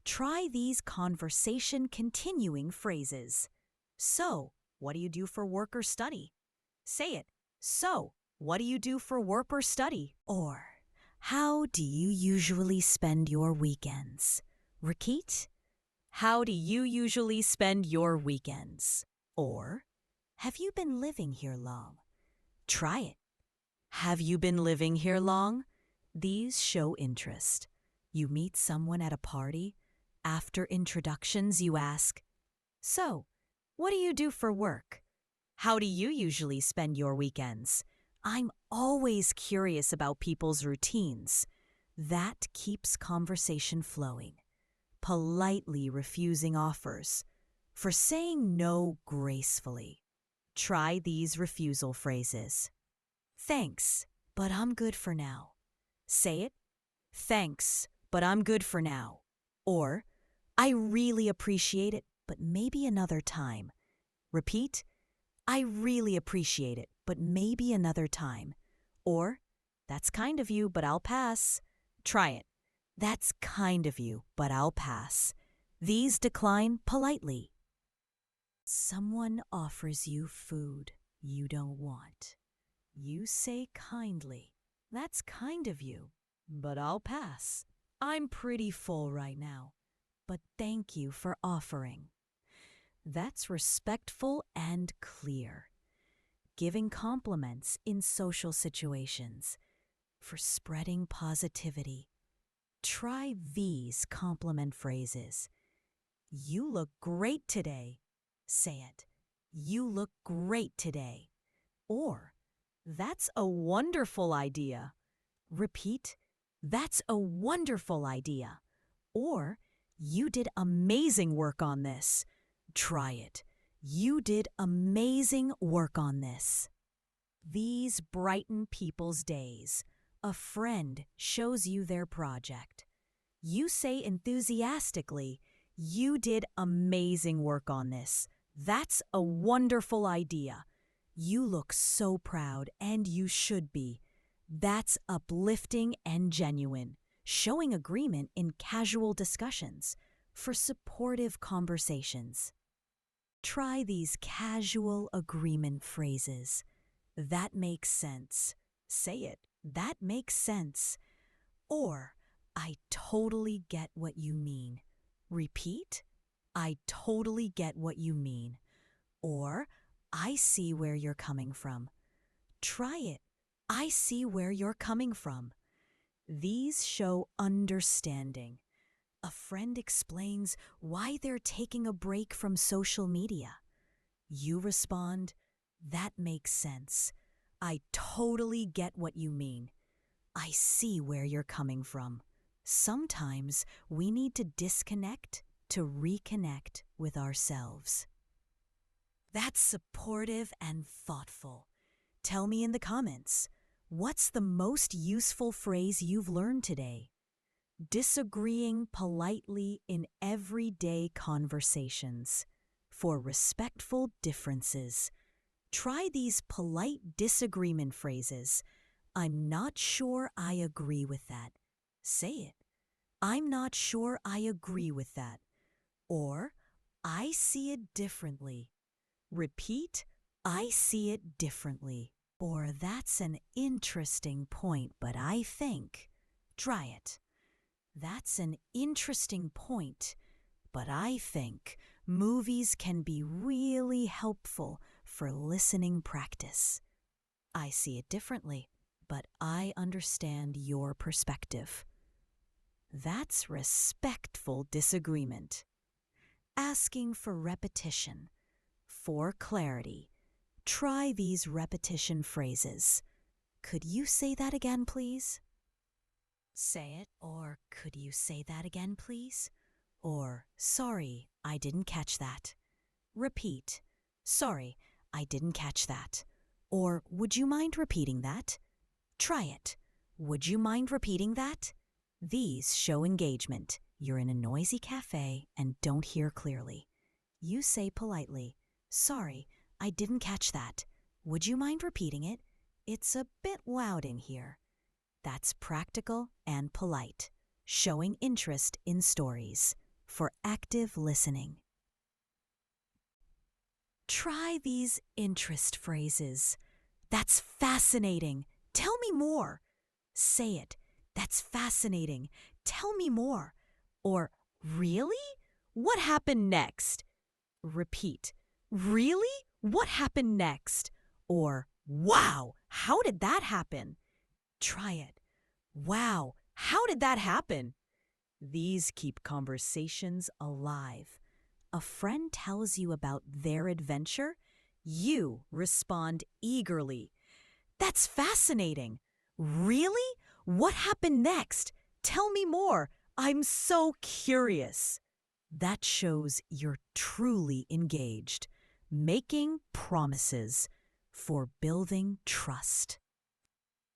Try these conversation continuing phrases. So, what do you do for work or study? Say it. So, what do you do for work or study? Or, how do you usually spend your weekends? Repeat. How do you usually spend your weekends? Or, have you been living here long? Try it. Have you been living here long? These show interest. You meet someone at a party. After introductions, you ask, "So, what do you do for work? How do you usually spend your weekends?" I'm always curious about people's routines. That keeps conversation flowing. Politely refusing offers. For saying no gracefully. Try these refusal phrases. Thanks, but I'm good for now. Say it. Thanks, but I'm good for now. Or, I really appreciate it, but maybe another time. Repeat. I really appreciate it, but maybe another time. Or, that's kind of you, but I'll pass. Try it. That's kind of you, but I'll pass. These decline politely. Someone offers you food you don't want. You say kindly, "That's kind of you, but I'll pass. I'm pretty full right now, but thank you for offering." That's respectful and clear. Giving compliments in social situations. For spreading positivity. Try these compliment phrases. You look great today. Say it. You look great today. Or, that's a wonderful idea. Repeat. That's a wonderful idea. Or, you did amazing work on this. Try it. You did amazing work on this. These brighten people's days. A friend shows you their project. You say enthusiastically, "You did amazing work on this. That's a wonderful idea. You look so proud, and you should be." That's uplifting and genuine, showing agreement in casual discussions for supportive conversations. Try these casual agreement phrases. That makes sense. Say it. That makes sense. Or, I totally get what you mean. Repeat. I totally get what you mean. Or, I see where you're coming from. Try it. I see where you're coming from. These show understanding. A friend explains why they're taking a break from social media. You respond, "That makes sense. I totally get what you mean. I see where you're coming from." Sometimes we need to disconnect to reconnect with ourselves. That's supportive and thoughtful. Tell me in the comments, what's the most useful phrase you've learned today? Disagreeing politely in everyday conversations. for respectful differences. Try these polite disagreement phrases. I'm not sure I agree with that. Say it. I'm not sure I agree with that. Or, I see it differently. Repeat, I see it differently. Or, that's an interesting point, but I think. Try it. That's an interesting point, but I think movies can be really helpful for listening practice. I see it differently, but I understand your perspective. That's respectful disagreement. Asking for repetition. For clarity, try these repetition phrases. Could you say that again, please? Say it, or could you say that again, please? Or, sorry, I didn't catch that. Repeat, sorry, I didn't catch that. Or, would you mind repeating that? Try it. Would you mind repeating that? These show engagement. You're in a noisy cafe and don't hear clearly. You say politely, sorry, I didn't catch that. Would you mind repeating it? It's a bit loud in here. That's practical and polite, showing interest in stories for active listening. Try these interest phrases. That's fascinating. Tell me more. Say it. That's fascinating. Tell me more. Or, really? What happened next? Repeat. Really? What happened next? Or, wow, how did that happen? Try it. Wow, how did that happen? These keep conversations alive. A friend tells you about their adventure, you respond eagerly. That's fascinating. Really? What happened next? Tell me more. I'm so curious. That shows you're truly engaged, making promises for building trust.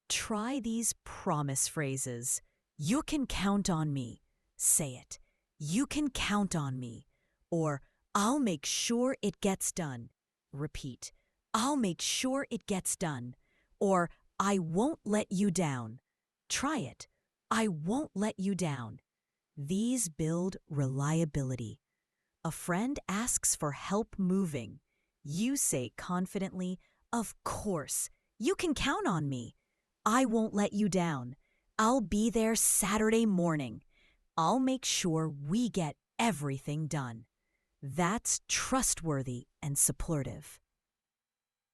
Try these promise phrases. You can count on me. Say it. You can count on me. Or, I'll make sure it gets done. Repeat. I'll make sure it gets done. Or, I won't let you down. Try it. I won't let you down. These build reliability. A friend asks for help moving. You say confidently, of course, you can count on me. I won't let you down. I'll be there Saturday morning. I'll make sure we get everything done. That's trustworthy and supportive.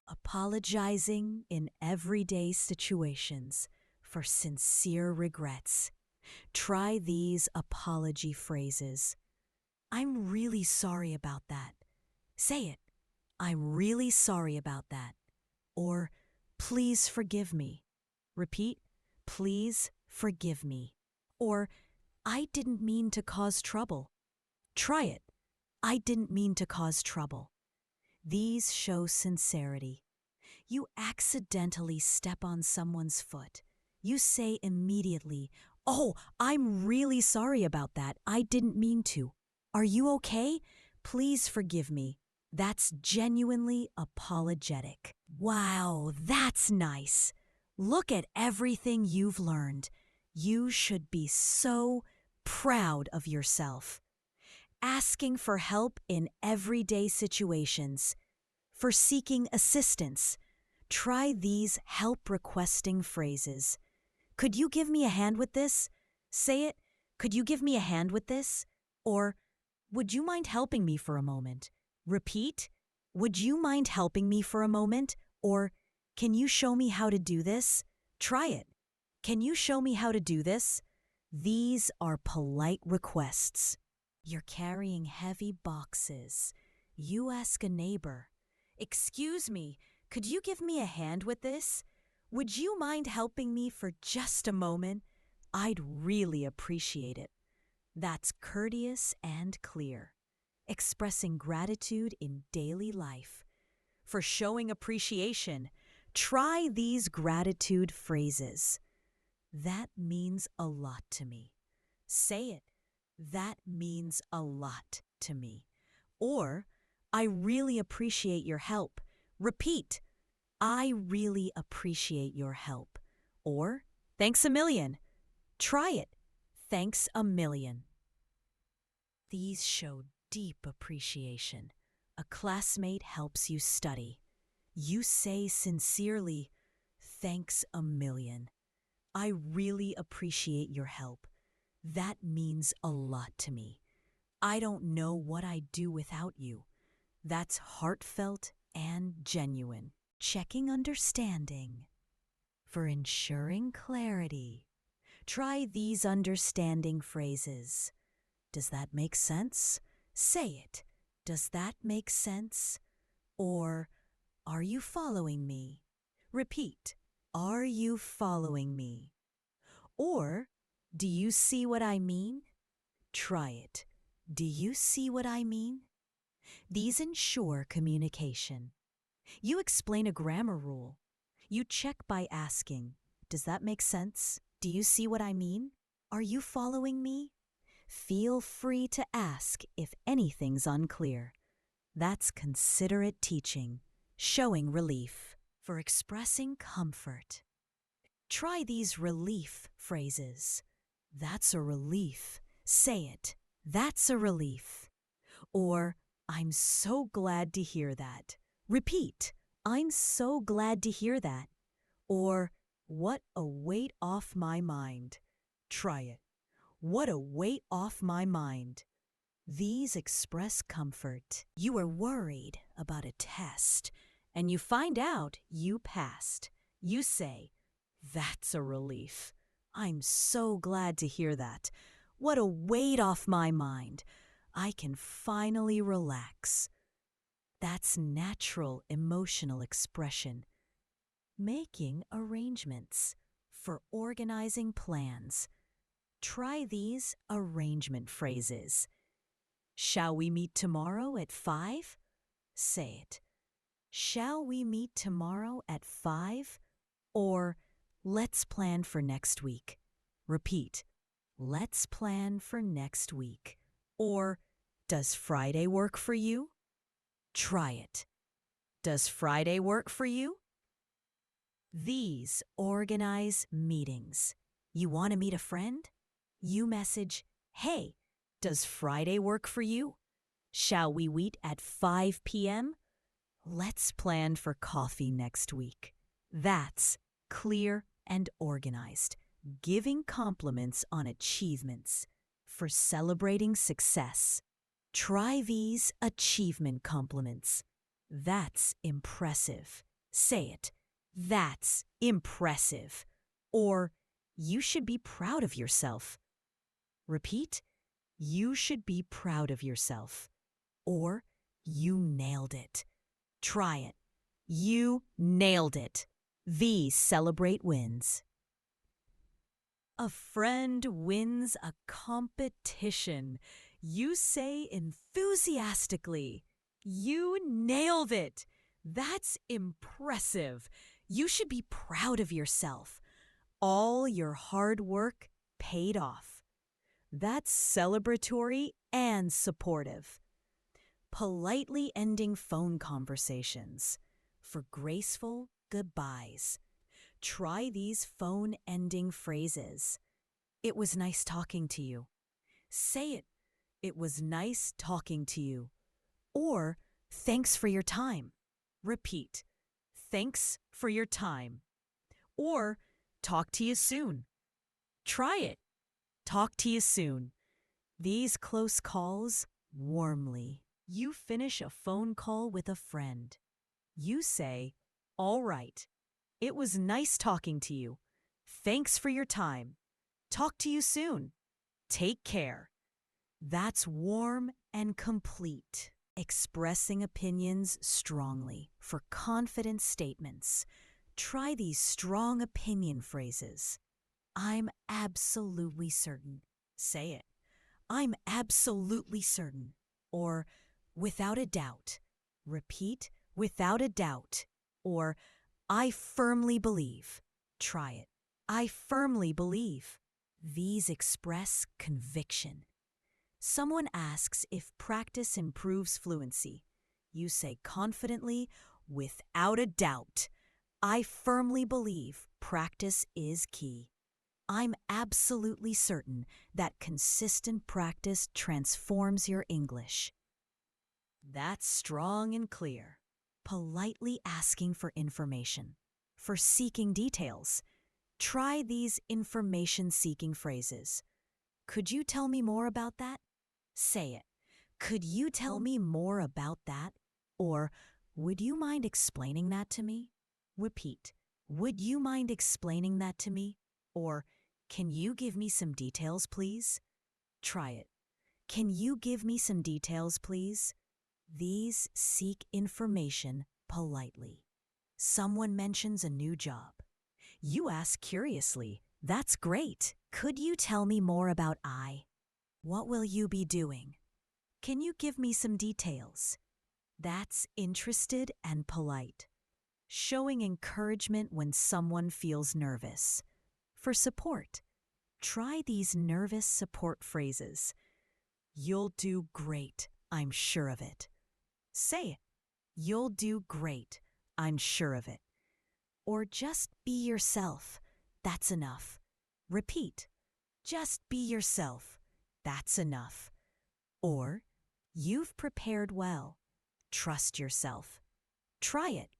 Apologizing in everyday situations for sincere regrets. Try these apology phrases. I'm really sorry about that. Say it. I'm really sorry about that. Or, please forgive me. Repeat, please forgive me. Or, I didn't mean to cause trouble. Try it. I didn't mean to cause trouble. These show sincerity. You accidentally step on someone's foot. You say immediately, oh, I'm really sorry about that. I didn't mean to. Are you okay? Please forgive me. That's genuinely apologetic. Wow, that's nice. Look at everything you've learned. You should be so proud of yourself. Asking for help in everyday situations. For seeking assistance. Try these help requesting phrases. Could you give me a hand with this? Say it. Could you give me a hand with this? Or, would you mind helping me for a moment? Repeat. Would you mind helping me for a moment? Or, can you show me how to do this? Try it. Can you show me how to do this? These are polite requests. You're carrying heavy boxes. You ask a neighbor, excuse me, could you give me a hand with this? Would you mind helping me for just a moment? I'd really appreciate it. That's courteous and clear, expressing gratitude in daily life. For showing appreciation, try these gratitude phrases. That means a lot to me. Say it. That means a lot to me. Or, I really appreciate your help. Repeat, I really appreciate your help. Or, thanks a million. Try it. Thanks a million. These show deep appreciation. A classmate helps you study. You say sincerely, thanks a million. I really appreciate your help. That means a lot to me. I don't know what I'd do without you. That's heartfelt and genuine. Checking understanding. For ensuring clarity, try these understanding phrases. Does that make sense? Say it. Does that make sense? Or, are you following me? Repeat. Are you following me? Or, do you see what I mean? Try it. Do you see what I mean? These ensure communication. You explain a grammar rule. You check by asking, does that make sense? Do you see what I mean? Are you following me? Feel free to ask if anything's unclear. That's considerate teaching, showing relief. For expressing comfort, try these relief phrases. That's a relief. Say it. That's a relief. Or, I'm so glad to hear that. Repeat. I'm so glad to hear that. Or, what a weight off my mind. Try it. What a weight off my mind. These express comfort. You are worried about a test, and you find out you passed. You say, that's a relief. I'm so glad to hear that. What a weight off my mind. I can finally relax. That's natural emotional expression. Making arrangements. For organizing plans, try these arrangement phrases. Shall we meet tomorrow at 5? Say it. Shall we meet tomorrow at 5? Or, let's plan for next week. Repeat. Let's plan for next week. Or, does Friday work for you? Try it. Does Friday work for you? These organize meetings. You want to meet a friend? You message, hey, does Friday work for you? Shall we meet at 5 p.m.? Let's plan for coffee next week. That's clear and organized. Giving compliments on achievements. For celebrating success, try these achievement compliments. That's impressive. Say it. That's impressive. Or, you should be proud of yourself. Repeat. You should be proud of yourself. Or, you nailed it. Try it. You nailed it. These celebrate wins. A friend wins a competition. You say enthusiastically, you nailed it. That's impressive. You should be proud of yourself. All your hard work paid off. That's celebratory and supportive. Politely ending phone conversations. For graceful goodbyes. Try these phone ending phrases. It was nice talking to you. Say it. It was nice talking to you. Or, thanks for your time. Repeat. Thanks for your time. Or, talk to you soon. Try it. Talk to you soon. These close calls warmly. You finish a phone call with a friend. You say, all right. It was nice talking to you. Thanks for your time. Talk to you soon. Take care. That's warm and complete. Expressing opinions strongly for confident statements. Try these strong opinion phrases. I'm absolutely certain. Say it. I'm absolutely certain. Or, without a doubt. Repeat, without a doubt. Or, I firmly believe. Try it. I firmly believe. These express conviction. Someone asks if practice improves fluency. You say confidently, without a doubt. I firmly believe practice is key. I'm absolutely certain that consistent practice transforms your English. That's strong and clear. Politely asking for information, for seeking details. Try these information-seeking phrases. Could you tell me more about that? Say it. Could you tell me more about that? Or, would you mind explaining that to me? Repeat. Would you mind explaining that to me? Or, can you give me some details, please? Try it. Can you give me some details, please? These seek information politely. Someone mentions a new job. You ask curiously, "That's great. Could you tell me more about I? What will you be doing? Can you give me some details?" That's interested and polite. Showing encouragement when someone feels nervous. For support, try these nervous support phrases. You'll do great, I'm sure of it. Say it. You'll do great, I'm sure of it. Or just be yourself. That's enough. Repeat. Just be yourself. That's enough. Or, you've prepared well. Trust yourself. Try it.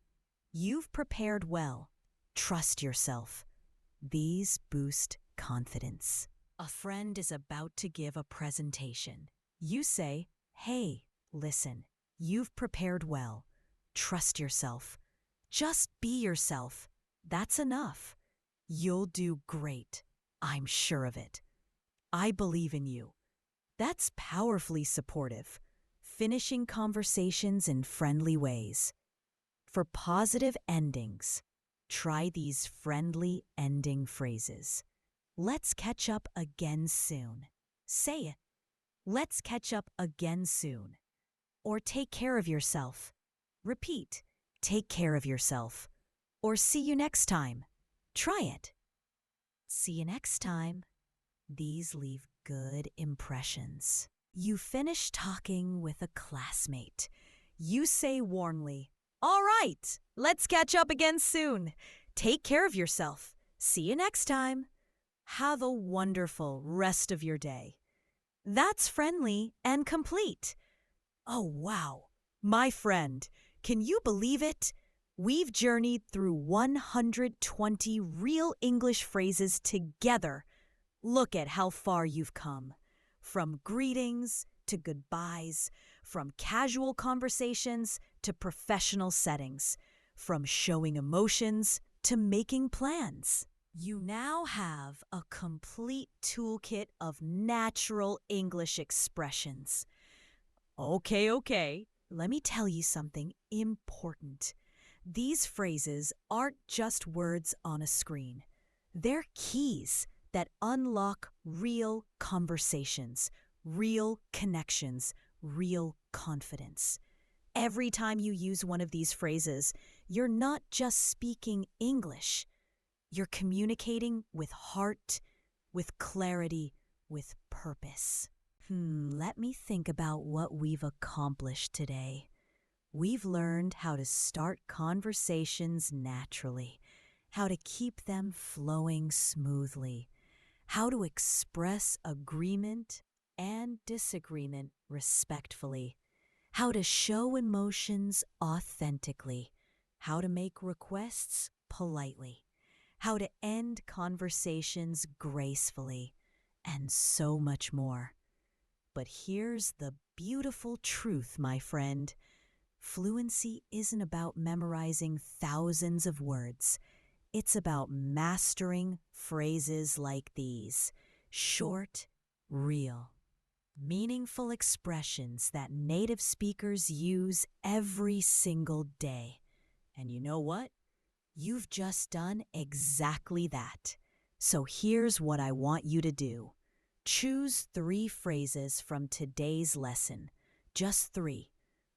You've prepared well. Trust yourself. These boost confidence. A friend is about to give a presentation. You say, "Hey, listen, you've prepared well. Trust yourself. Just be yourself. That's enough. You'll do great. I'm sure of it. I believe in you." That's powerfully supportive. Finishing conversations in friendly ways. For positive endings, try these friendly ending phrases. Let's catch up again soon. Say it. Let's catch up again soon. Or take care of yourself. Repeat. Take care of yourself. Or see you next time. Try it. See you next time. These leave good impressions. You finish talking with a classmate. You say warmly, "All right, let's catch up again soon. Take care of yourself. See you next time. Have a wonderful rest of your day." That's friendly and complete. Oh, wow. My friend, can you believe it? We've journeyed through 120 real English phrases together. Look at how far you've come. From greetings to goodbyes, from casual conversations to professional settings, from showing emotions to making plans. You now have a complete toolkit of natural English expressions. Okay, let me tell you something important. These phrases aren't just words on a screen. They're keys that unlock real conversations, real connections, real confidence. Every time you use one of these phrases, you're not just speaking English. You're communicating with heart, with clarity, with purpose. Let me think about what we've accomplished today. We've learned how to start conversations naturally, how to keep them flowing smoothly, how to express agreement and disagreement respectfully, how to show emotions authentically, how to make requests politely, how to end conversations gracefully, and so much more. But here's the beautiful truth, my friend. Fluency isn't about memorizing thousands of words. It's about mastering phrases like these. Short, real, meaningful expressions that native speakers use every single day. And you know what? You've just done exactly that. So here's what I want you to do. Choose 3 phrases from today's lesson. Just 3.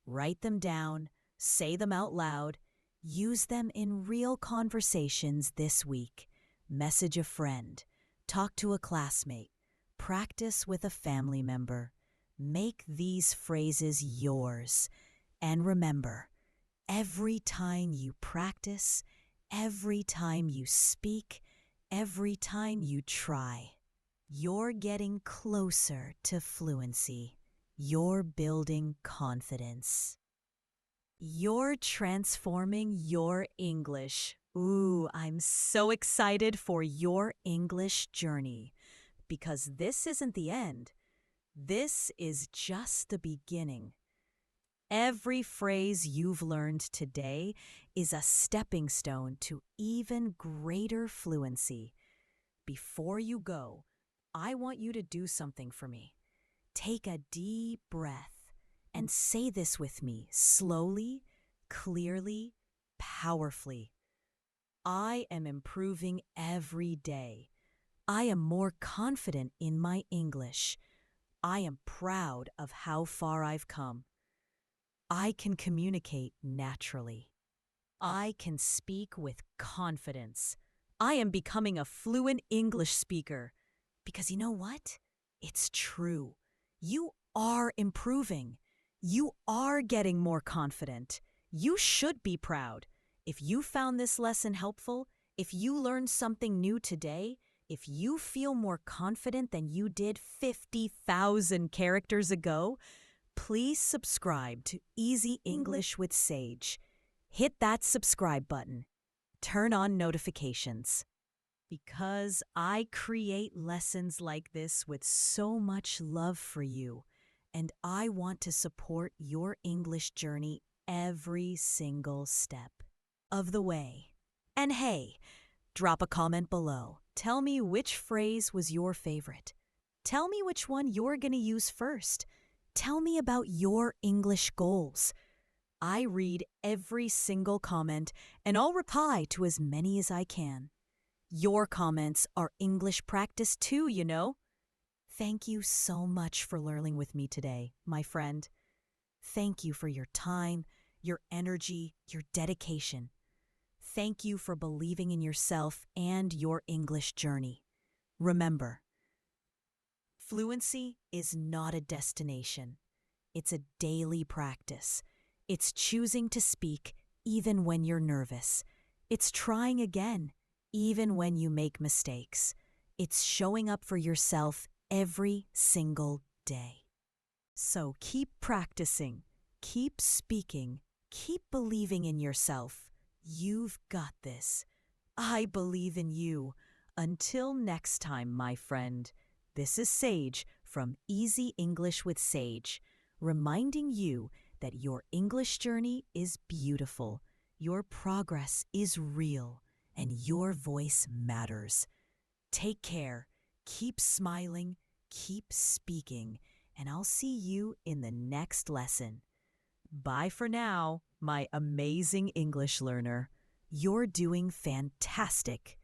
Write them down, say them out loud, use them in real conversations this week. Message a friend, talk to a classmate, practice with a family member. Make these phrases yours. And remember, every time you practice, every time you speak, every time you try, you're getting closer to fluency. You're building confidence. You're transforming your English. Ooh, I'm so excited for your English journey because this isn't the end. This is just the beginning. Every phrase you've learned today is a stepping stone to even greater fluency. Before you go, I want you to do something for me. Take a deep breath and say this with me slowly, clearly, powerfully. I am improving every day. I am more confident in my English. I am proud of how far I've come. I can communicate naturally. I can speak with confidence. I am becoming a fluent English speaker. Because you know what? It's true. You are improving. You are getting more confident. You should be proud. If you found this lesson helpful, if you learned something new today, if you feel more confident than you did 50,000 characters ago, please subscribe to Easy English with Sage. Hit that subscribe button. Turn on notifications. Because I create lessons like this with so much love for you, and I want to support your English journey every single step of the way. And hey, drop a comment below. Tell me which phrase was your favorite. Tell me which one you're going to use first. Tell me about your English goals. I read every single comment, and I'll reply to as many as I can. Your comments are English practice too, you know. Thank you so much for learning with me today, my friend. Thank you for your time, your energy, your dedication. Thank you for believing in yourself and your English journey. Remember, fluency is not a destination. It's a daily practice. It's choosing to speak even when you're nervous. It's trying again even when you make mistakes. It's showing up for yourself every single day. So keep practicing, keep speaking, keep believing in yourself. You've got this. I believe in you. Until next time, my friend, this is Sage from Easy English with Sage, reminding you that your English journey is beautiful, your progress is real, and your voice matters. Take care, keep smiling, keep speaking, and I'll see you in the next lesson. Bye for now, my amazing English learner. You're doing fantastic.